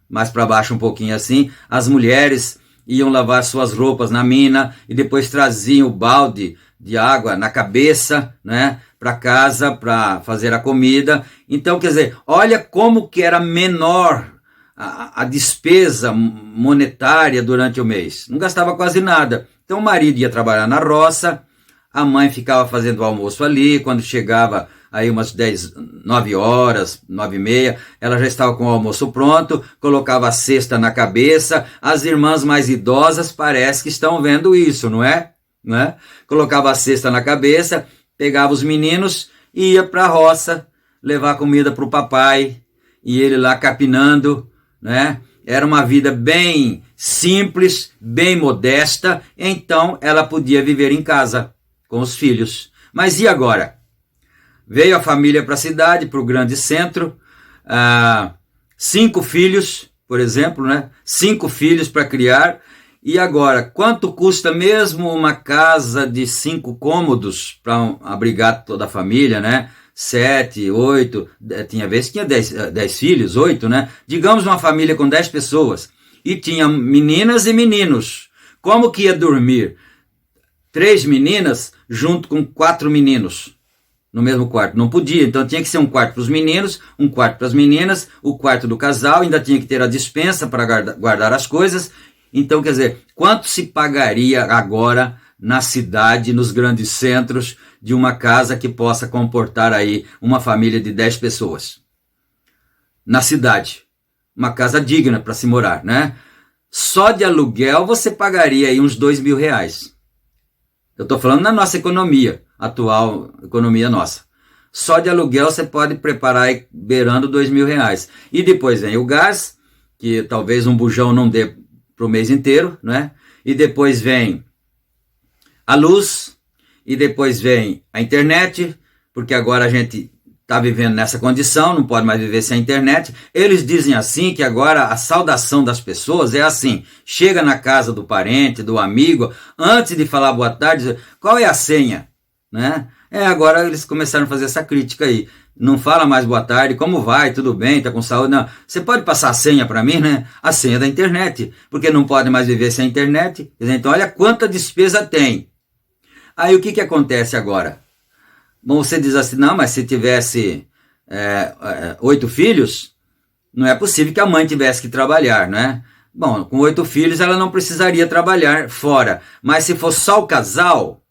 mais para baixo um pouquinho assim. As mulheres iam lavar suas roupas na mina e depois traziam o balde de água na cabeça, né, para casa para fazer a comida. Então, quer dizer, olha como que era menor a despesa monetária durante o mês. Não gastava quase nada. Então o marido ia trabalhar na roça, a mãe ficava fazendo o almoço ali. Quando chegava aí umas 9 horas, 9h30, ela já estava com o almoço pronto, colocava a cesta na cabeça. As irmãs mais idosas parece que estão vendo isso, não é? Né? Colocava a cesta na cabeça, pegava os meninos e ia para a roça levar comida para o papai, e ele lá capinando, né? Era uma vida bem simples, bem modesta. Então ela podia viver em casa com os filhos. Mas e agora? Veio a família para a cidade, para o grande centro, 5 filhos, por exemplo, né? 5 filhos para criar. E agora, quanto custa mesmo uma casa de 5 cômodos para abrigar toda a família, né? 7, 8, tinha vezes que tinha 10 filhos, 8, né? Digamos uma família com 10 pessoas. E tinha meninas e meninos. Como que ia dormir 3 meninas junto com 4 meninos no mesmo quarto? Não podia. Então tinha que ser um quarto para os meninos, um quarto para as meninas, o quarto do casal, ainda tinha que ter a despensa para guardar as coisas. Então, quer dizer, quanto se pagaria agora na cidade, nos grandes centros, de uma casa que possa comportar aí uma família de 10 pessoas? Na cidade. Uma casa digna para se morar, né? Só de aluguel você pagaria aí uns R$2.000. Eu estou falando na nossa economia, atual economia nossa. Só de aluguel você pode preparar aí beirando R$2.000. E depois vem o gás, que talvez um bujão não dê para o mês inteiro, né? E depois vem a luz, e depois vem a internet, porque agora a gente está vivendo nessa condição, não pode mais viver sem a internet. Eles dizem assim que agora a saudação das pessoas é assim: chega na casa do parente, do amigo, antes de falar boa tarde, qual é a senha, né? Agora eles começaram a fazer essa crítica aí. Não fala mais boa tarde, como vai, tudo bem, tá com saúde? Não, você pode passar a senha para mim, né? A senha da internet, porque não pode mais viver sem internet. Então olha quanta despesa tem. Aí o que acontece agora? Bom, você diz assim, não, mas se tivesse 8 filhos, não é possível que a mãe tivesse que trabalhar, né? Bom, com 8 filhos ela não precisaria trabalhar fora, mas se for só o casal,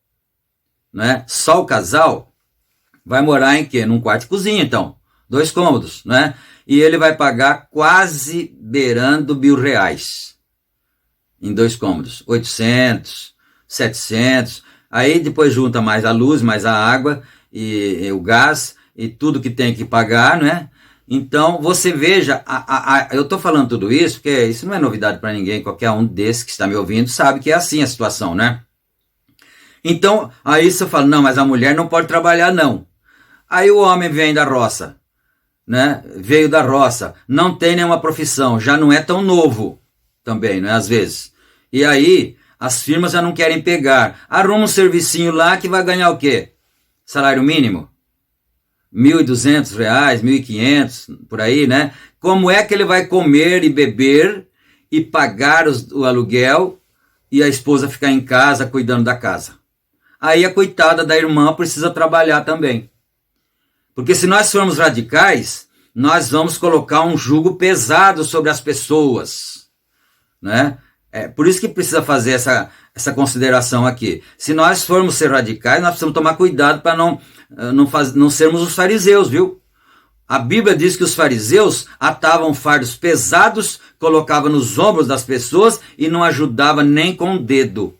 né? Só o casal vai morar em quê? Num quarto e cozinha, então. 2 cômodos, né? E ele vai pagar quase beirando R$ 1.000 em 2 cômodos. 800, 700. Aí depois junta mais a luz, mais a água e o gás e tudo que tem que pagar, né? Então você veja, eu estou falando tudo isso porque isso não é novidade para ninguém. Qualquer um desses que está me ouvindo sabe que é assim a situação, né? Então aí você fala, não, mas a mulher não pode trabalhar, não. Aí o homem vem da roça, né? Veio da roça, não tem nenhuma profissão, já não é tão novo também, né? Às vezes. E aí as firmas já não querem pegar. Arruma um servicinho lá que vai ganhar o quê? Salário mínimo? R$ 1.200, R$ 1.500, por aí, né? Como é que ele vai comer e beber e pagar o aluguel e a esposa ficar em casa cuidando da casa? Aí a coitada da irmã precisa trabalhar também. Porque se nós formos radicais, nós vamos colocar um jugo pesado sobre as pessoas, né? Por isso que precisa fazer essa consideração aqui. Se nós formos ser radicais, nós precisamos tomar cuidado para não sermos os fariseus, viu? A Bíblia diz que os fariseus atavam fardos pesados, colocavam nos ombros das pessoas e não ajudava nem com o dedo.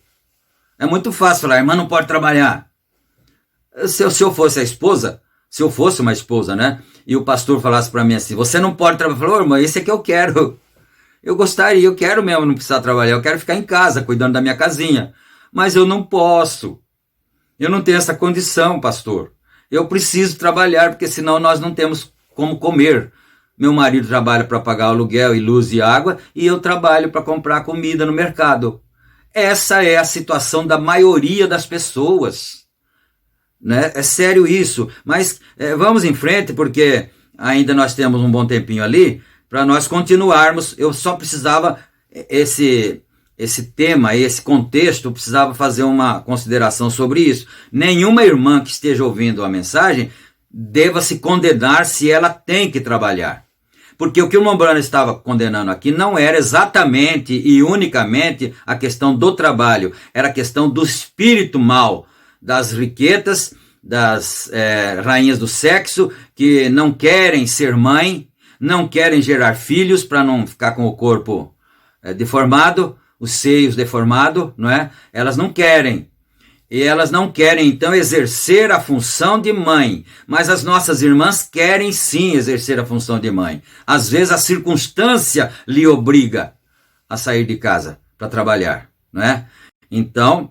É muito fácil falar, a irmã não pode trabalhar. Se eu fosse a esposa, se eu fosse uma esposa, né? E o pastor falasse para mim assim, você não pode trabalhar. Eu falei, irmã, esse é que eu quero. Eu gostaria, eu quero mesmo não precisar trabalhar, eu quero ficar em casa, cuidando da minha casinha. Mas eu não posso. Eu não tenho essa condição, pastor. Eu preciso trabalhar, porque senão nós não temos como comer. Meu marido trabalha para pagar aluguel e luz e água, e eu trabalho para comprar comida no mercado. Essa é a situação da maioria das pessoas. Né? É sério isso. Mas vamos em frente, porque ainda nós temos um bom tempinho ali, para nós continuarmos. Eu só precisava, esse tema, esse contexto, eu precisava fazer uma consideração sobre isso. Nenhuma irmã que esteja ouvindo a mensagem deva se condenar se ela tem que trabalhar. Porque o que o Mombrana estava condenando aqui não era exatamente e unicamente a questão do trabalho, era a questão do espírito mau, das riquetas, das rainhas do sexo, que não querem ser mãe, não querem gerar filhos para não ficar com o corpo deformado, os seios deformados, não é? Elas não querem. E elas não querem, então, exercer a função de mãe. Mas as nossas irmãs querem, sim, exercer a função de mãe. Às vezes, a circunstância lhe obriga a sair de casa para trabalhar, não é? Então,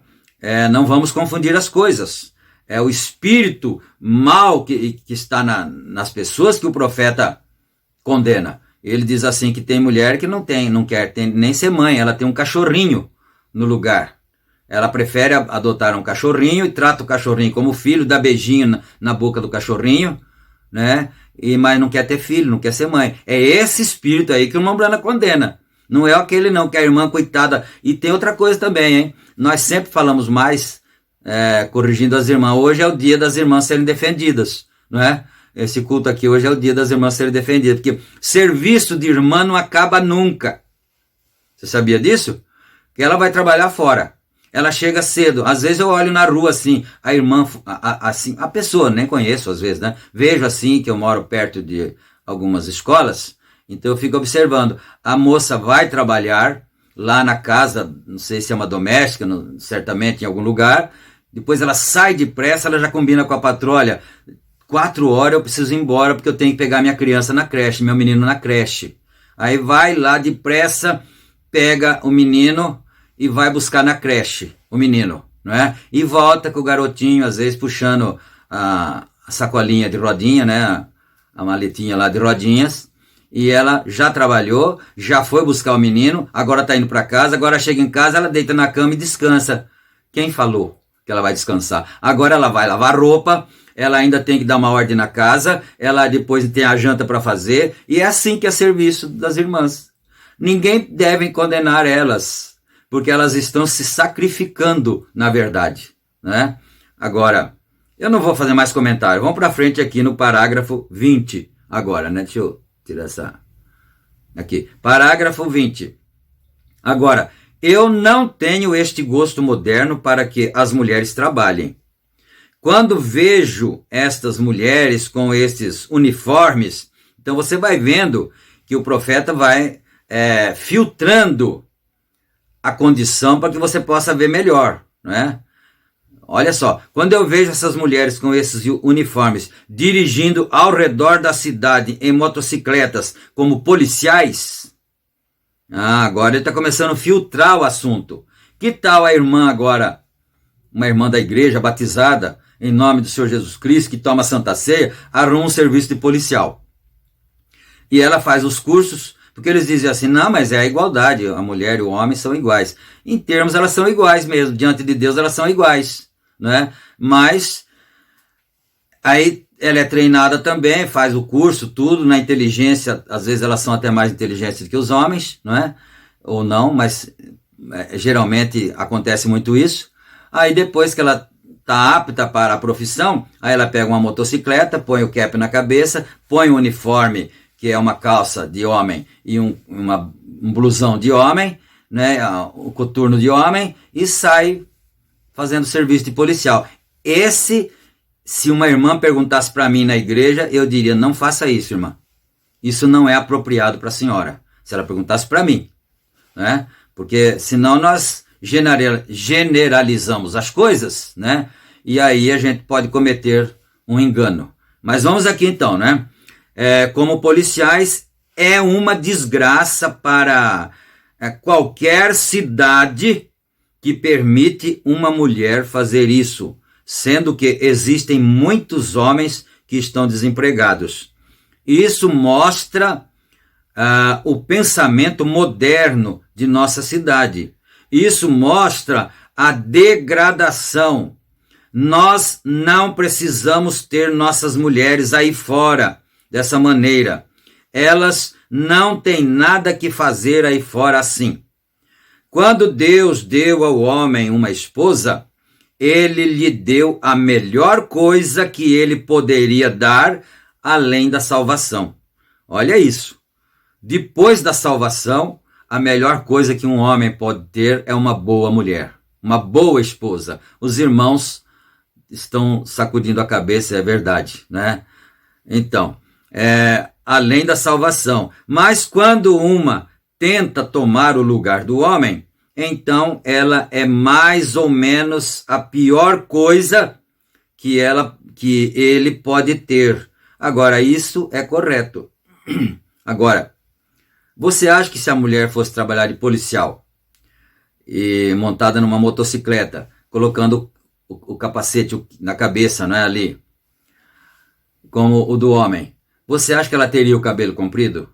não vamos confundir as coisas. É o espírito mau que está nas pessoas que o profeta condena. Ele diz assim que tem mulher que não quer nem ser mãe, ela tem um cachorrinho no lugar. Ela prefere adotar um cachorrinho e trata o cachorrinho como filho, dá beijinho na boca do cachorrinho, né? Mas não quer ter filho, não quer ser mãe. É esse espírito aí que o Mombrana condena. Não é aquele não, que a irmã, coitada. E tem outra coisa também, hein? Nós sempre falamos mais, corrigindo as irmãs. Hoje é o dia das irmãs serem defendidas, não é? Esse culto aqui hoje é o dia das irmãs serem defendidas, porque serviço de irmã não acaba nunca. Você sabia disso? Que ela vai trabalhar fora. Ela chega cedo. Às vezes eu olho na rua assim, a irmã, assim, a pessoa, nem conheço às vezes, né? Vejo assim, que eu moro perto de algumas escolas, então eu fico observando. A moça vai trabalhar lá na casa, não sei se é uma doméstica, certamente em algum lugar, depois ela sai depressa, ela já combina com a patroa, olha, 4 horas eu preciso ir embora porque eu tenho que pegar minha criança na creche, meu menino na creche. Aí vai lá depressa, pega o menino e vai buscar na creche o menino, não é? E volta com o garotinho, às vezes puxando a sacolinha de rodinha, né? A maletinha lá de rodinhas. E ela já trabalhou, já foi buscar o menino, agora está indo para casa, agora chega em casa, ela deita na cama e descansa. Quem falou que ela vai descansar. Agora ela vai lavar roupa, ela ainda tem que dar uma ordem na casa, ela depois tem a janta para fazer, e é assim que é serviço das irmãs. Ninguém deve condenar elas, porque elas estão se sacrificando, na verdade, né? Agora, eu não vou fazer mais comentário. Vamos para frente aqui no parágrafo 20 agora, né? Deixa eu tirar essa... Aqui, parágrafo 20. Agora, eu não tenho este gosto moderno para que as mulheres trabalhem. Quando vejo estas mulheres com estes uniformes, então você vai vendo que o profeta vai filtrando a condição para que você possa ver melhor, né? Olha só, quando eu vejo essas mulheres com esses uniformes dirigindo ao redor da cidade em motocicletas como policiais, agora ele está começando a filtrar o assunto. Que tal a irmã agora, uma irmã da igreja batizada em nome do Senhor Jesus Cristo, que toma Santa Ceia, arruma um serviço de policial. E ela faz os cursos, porque eles dizem assim, não, mas é a igualdade, a mulher e o homem são iguais. Em termos, elas são iguais mesmo, diante de Deus elas são iguais, né? Mas aí ela é treinada também, faz o curso, tudo, na inteligência, às vezes elas são até mais inteligentes do que os homens, não é? Ou não, mas geralmente acontece muito isso. Aí depois que ela está apta para a profissão, aí ela pega uma motocicleta, põe o cap na cabeça, põe o uniforme, que é uma calça de homem e um blusão de homem, né, o coturno de homem, e sai fazendo serviço de policial. Se uma irmã perguntasse para mim na igreja, eu diria, não faça isso, irmã. Isso não é apropriado para a senhora. Se ela perguntasse para mim, né? Porque senão nós generalizamos as coisas, né? E aí a gente pode cometer um engano. Mas vamos aqui então, né? Como policiais, é uma desgraça para qualquer cidade que permite uma mulher fazer isso, sendo que existem muitos homens que estão desempregados. Isso mostra o pensamento moderno de nossa cidade. Isso mostra a degradação. Nós não precisamos ter nossas mulheres aí fora dessa maneira. Elas não têm nada que fazer aí fora assim. Quando Deus deu ao homem uma esposa, ele lhe deu a melhor coisa que ele poderia dar, além da salvação. Olha isso. Depois da salvação, a melhor coisa que um homem pode ter é uma boa mulher, uma boa esposa. Os irmãos estão sacudindo a cabeça, é verdade, né? Então, além da salvação. Mas quando uma tenta tomar o lugar do homem, então ela é mais ou menos a pior coisa que ele pode ter. Agora, isso é correto. Agora, você acha que se a mulher fosse trabalhar de policial e montada numa motocicleta, colocando o capacete na cabeça, não é, ali, como o do homem, você acha que ela teria o cabelo comprido?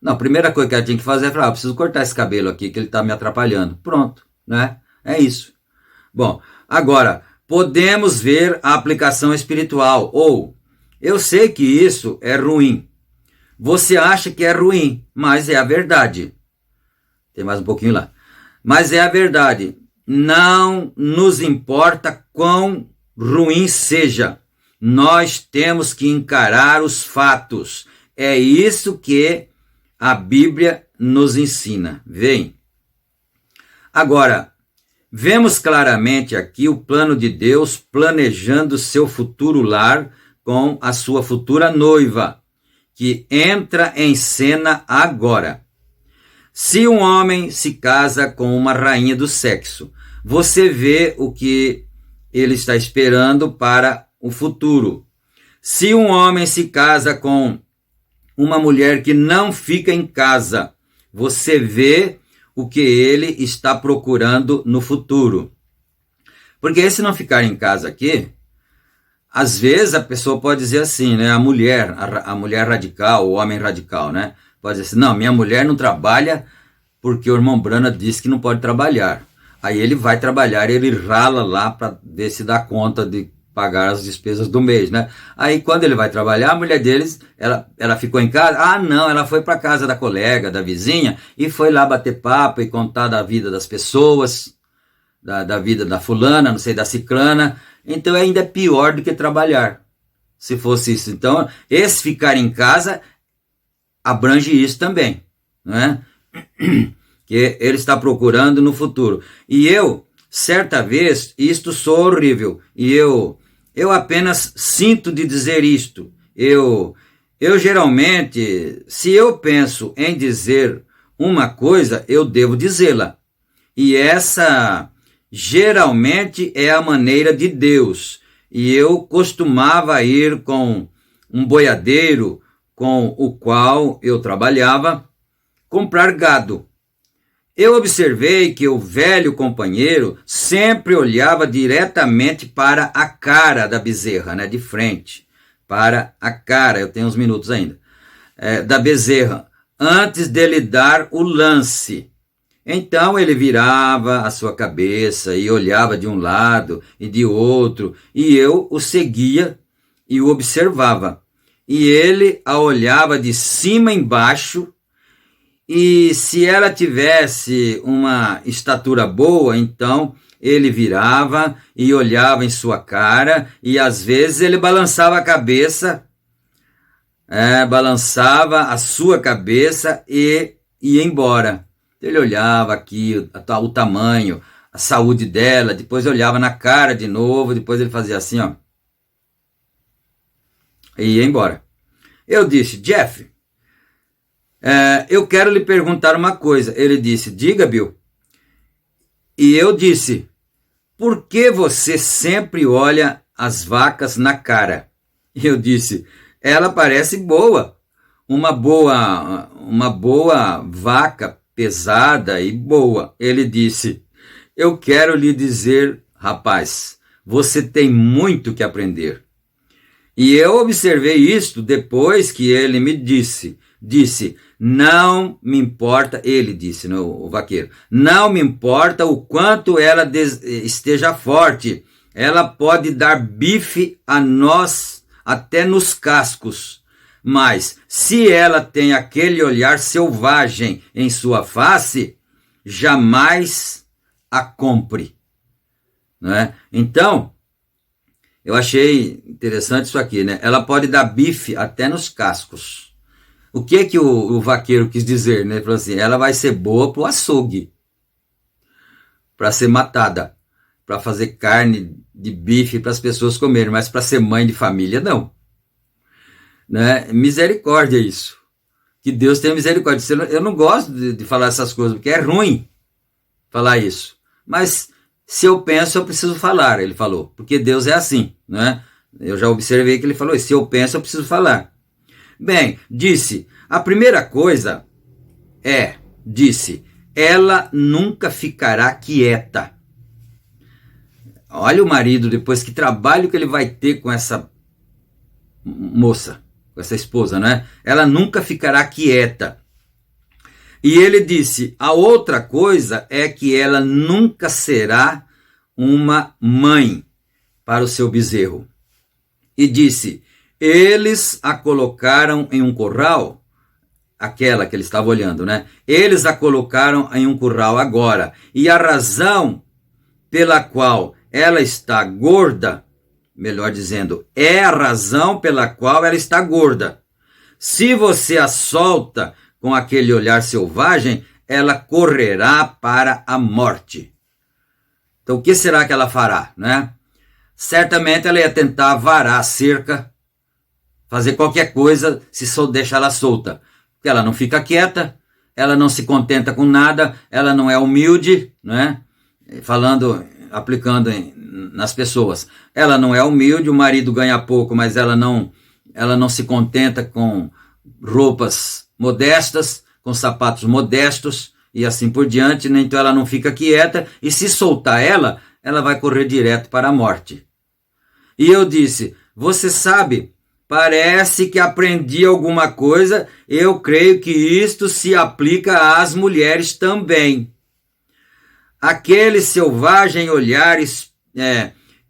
Não, a primeira coisa que ela tinha que fazer é falar, preciso cortar esse cabelo aqui, que ele está me atrapalhando. Pronto, né? É isso. Bom, agora, podemos ver a aplicação espiritual, ou, eu sei que isso é ruim. Você acha que é ruim, mas é a verdade. Tem mais um pouquinho lá. Mas é a verdade. Não nos importa quão ruim seja. Nós temos que encarar os fatos. É isso que a Bíblia nos ensina. Vem. Agora, vemos claramente aqui o plano de Deus planejando seu futuro lar com a sua futura noiva, que entra em cena agora. Se um homem se casa com uma rainha do sexo, você vê o que ele está esperando para o futuro. Se um homem se casa com uma mulher que não fica em casa, você vê o que ele está procurando no futuro. Porque esse não ficar em casa aqui, às vezes a pessoa pode dizer assim, né? A mulher radical, o homem radical, né? Pode dizer assim, não, minha mulher não trabalha porque o irmão Brana disse que não pode trabalhar. Aí ele vai trabalhar, ele rala lá para ver se dá conta de pagar as despesas do mês, né? Aí quando ele vai trabalhar, a mulher deles, ela ficou em casa? Ah, não, ela foi para casa da colega, da vizinha, e foi lá bater papo e contar da vida das pessoas, da vida da fulana, não sei, da ciclana. Então ainda é pior do que trabalhar, se fosse isso. Então, esse ficar em casa abrange isso também, né? Que ele está procurando no futuro. E eu, certa vez, isto sou horrível, e eu apenas sinto de dizer isto. Eu geralmente, se eu penso em dizer uma coisa, eu devo dizê-la. E essa geralmente é a maneira de Deus. E eu costumava ir com um boiadeiro com o qual eu trabalhava, comprar gado. Eu observei que o velho companheiro sempre olhava diretamente para a cara da bezerra, né, de frente, para a cara, eu tenho uns minutos ainda, da bezerra, antes dele dar o lance. Então ele virava a sua cabeça e olhava de um lado e de outro, e eu o seguia e o observava. E ele a olhava de cima embaixo, e se ela tivesse uma estatura boa, então ele virava e olhava em sua cara, e às vezes ele balançava a cabeça, balançava a sua cabeça e ia embora. Ele olhava aqui o tamanho, a saúde dela, depois olhava na cara de novo, depois ele fazia assim, ó, e ia embora. Eu disse: Jeff, eu quero lhe perguntar uma coisa. Ele disse: diga, Bill. E eu disse: por que você sempre olha as vacas na cara? E eu disse: ela parece boa. Uma boa vaca, pesada e boa. Ele disse: eu quero lhe dizer, rapaz, você tem muito que aprender. E eu observei isto depois que ele me disse, não me importa, ele disse, né, o vaqueiro, não me importa o quanto ela esteja forte, ela pode dar bife a nós até nos cascos, mas se ela tem aquele olhar selvagem em sua face, jamais a compre. Né? Então, eu achei interessante isso aqui, né? Ela pode dar bife até nos cascos. O que o vaqueiro quis dizer, né? Ele falou assim: ela vai ser boa para o açougue, para ser matada, para fazer carne de bife para as pessoas comerem, mas para ser mãe de família, não. Né? Misericórdia isso. Que Deus tenha misericórdia. Eu não gosto de falar essas coisas, porque é ruim falar isso. Mas se eu penso, eu preciso falar, ele falou, porque Deus é assim, né? Eu já observei que ele falou: se eu penso, eu preciso falar. Bem, disse, a primeira coisa disse, ela nunca ficará quieta. Olha o marido, depois, que trabalho que ele vai ter com essa moça, com essa esposa, né? Ela nunca ficará quieta. E ele disse, a outra coisa é que ela nunca será uma mãe para o seu bezerro. E disse, eles a colocaram em um curral, aquela que ele estava olhando, né? Eles a colocaram em um curral agora. E a razão pela qual ela está gorda, melhor dizendo, é a razão pela qual ela está gorda. Se você a solta com aquele olhar selvagem, ela correrá para a morte. Então, o que será que ela fará, né? Certamente ela ia tentar varar a cerca, fazer qualquer coisa se só deixar ela solta. Porque ela não fica quieta, ela não se contenta com nada, ela não é humilde, né? Aplicando nas pessoas. Ela não é humilde, o marido ganha pouco, mas ela não se contenta com roupas modestas, com sapatos modestos e assim por diante, né? Então ela não fica quieta, e se soltar ela vai correr direto para a morte. E eu disse, você sabe, parece que aprendi alguma coisa, eu creio que isto se aplica às mulheres também. aquele selvagem olhar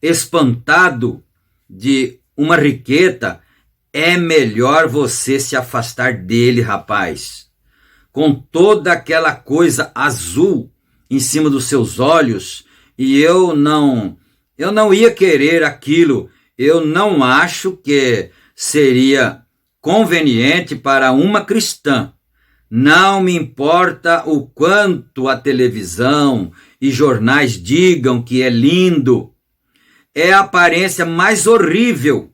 espantado de uma riqueza, é melhor você se afastar dele, rapaz. Com toda aquela coisa azul em cima dos seus olhos, e eu não ia querer aquilo. Eu não acho que seria conveniente para uma cristã. Não me importa o quanto a televisão e jornais digam que é lindo. É a aparência mais horrível,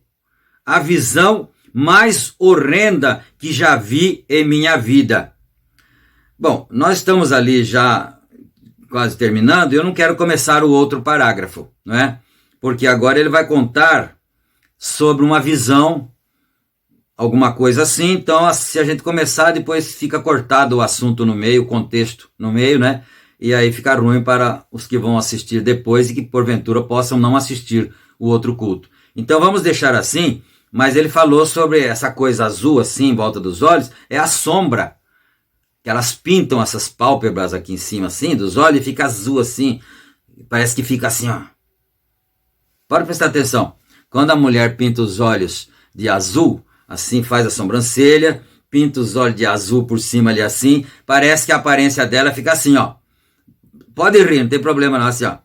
a visão mais horrenda que já vi em minha vida. Bom, nós estamos ali já quase terminando, eu não quero começar o outro parágrafo, não é? Porque agora ele vai contar sobre uma visão, alguma coisa assim. Então, se a gente começar, depois fica cortado o assunto no meio, o contexto no meio, né? E aí fica ruim para os que vão assistir depois e que porventura possam não assistir o outro culto. Então vamos deixar assim, mas ele falou sobre essa coisa azul assim em volta dos olhos, é a sombra, que elas pintam essas pálpebras aqui em cima assim, dos olhos, e fica azul assim, parece que fica assim, ó. Pode prestar atenção, quando a mulher pinta os olhos de azul, assim faz a sobrancelha, pinta os olhos de azul por cima ali assim, parece que a aparência dela fica assim, ó. Pode rir, não tem problema não, assim, ó.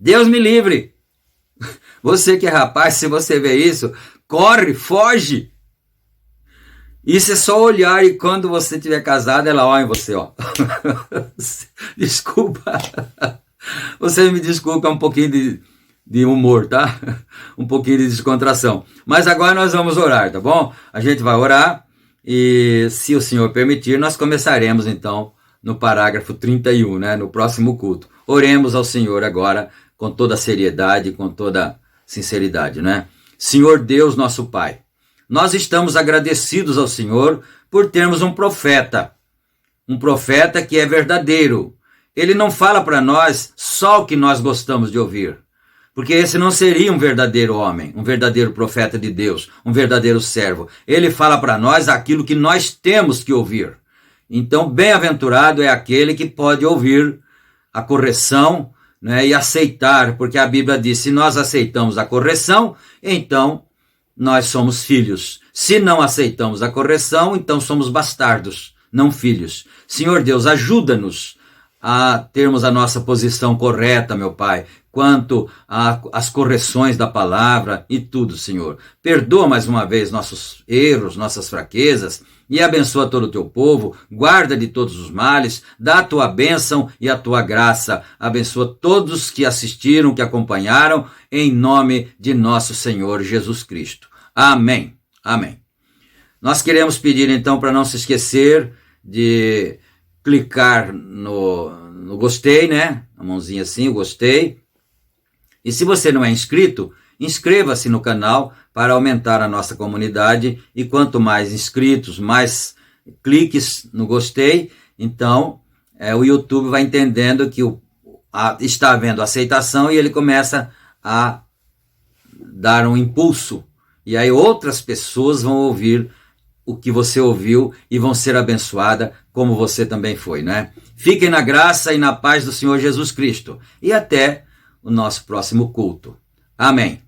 Deus me livre. Você que é rapaz, se você vê isso, corre, foge. Isso é só olhar, e quando você estiver casado, ela olha em você, ó. Desculpa. Você me desculpa, é um pouquinho de humor, tá? Um pouquinho de descontração. Mas agora nós vamos orar, tá bom? A gente vai orar e, se o Senhor permitir, nós começaremos então no parágrafo 31, né? No próximo culto. Oremos ao Senhor agora com toda seriedade, com toda sinceridade, né? Senhor Deus, nosso Pai, nós estamos agradecidos ao Senhor por termos um profeta que é verdadeiro. Ele não fala para nós só o que nós gostamos de ouvir, porque esse não seria um verdadeiro homem, um verdadeiro profeta de Deus, um verdadeiro servo. Ele fala para nós aquilo que nós temos que ouvir. Então, bem-aventurado é aquele que pode ouvir a correção, né, e aceitar, porque a Bíblia diz, se nós aceitamos a correção, então nós somos filhos. Se não aceitamos a correção, então somos bastardos, não filhos. Senhor Deus, ajuda-nos a termos a nossa posição correta, meu Pai, quanto às correções da palavra e tudo, Senhor. Perdoa mais uma vez nossos erros, nossas fraquezas, e abençoa todo o teu povo, guarda de todos os males, dá a tua bênção e a tua graça. Abençoa todos que assistiram, que acompanharam, em nome de nosso Senhor Jesus Cristo. Amém. Amém. Nós queremos pedir então para não se esquecer de clicar no gostei, né? A mãozinha assim, o gostei. E se você não é inscrito, inscreva-se no canal para aumentar a nossa comunidade, e quanto mais inscritos, mais cliques no gostei, então o YouTube vai entendendo que está havendo aceitação, e ele começa a dar um impulso, e aí outras pessoas vão ouvir o que você ouviu e vão ser abençoadas como você também foi, né? Fiquem na graça e na paz do Senhor Jesus Cristo, e até o nosso próximo culto. Amém.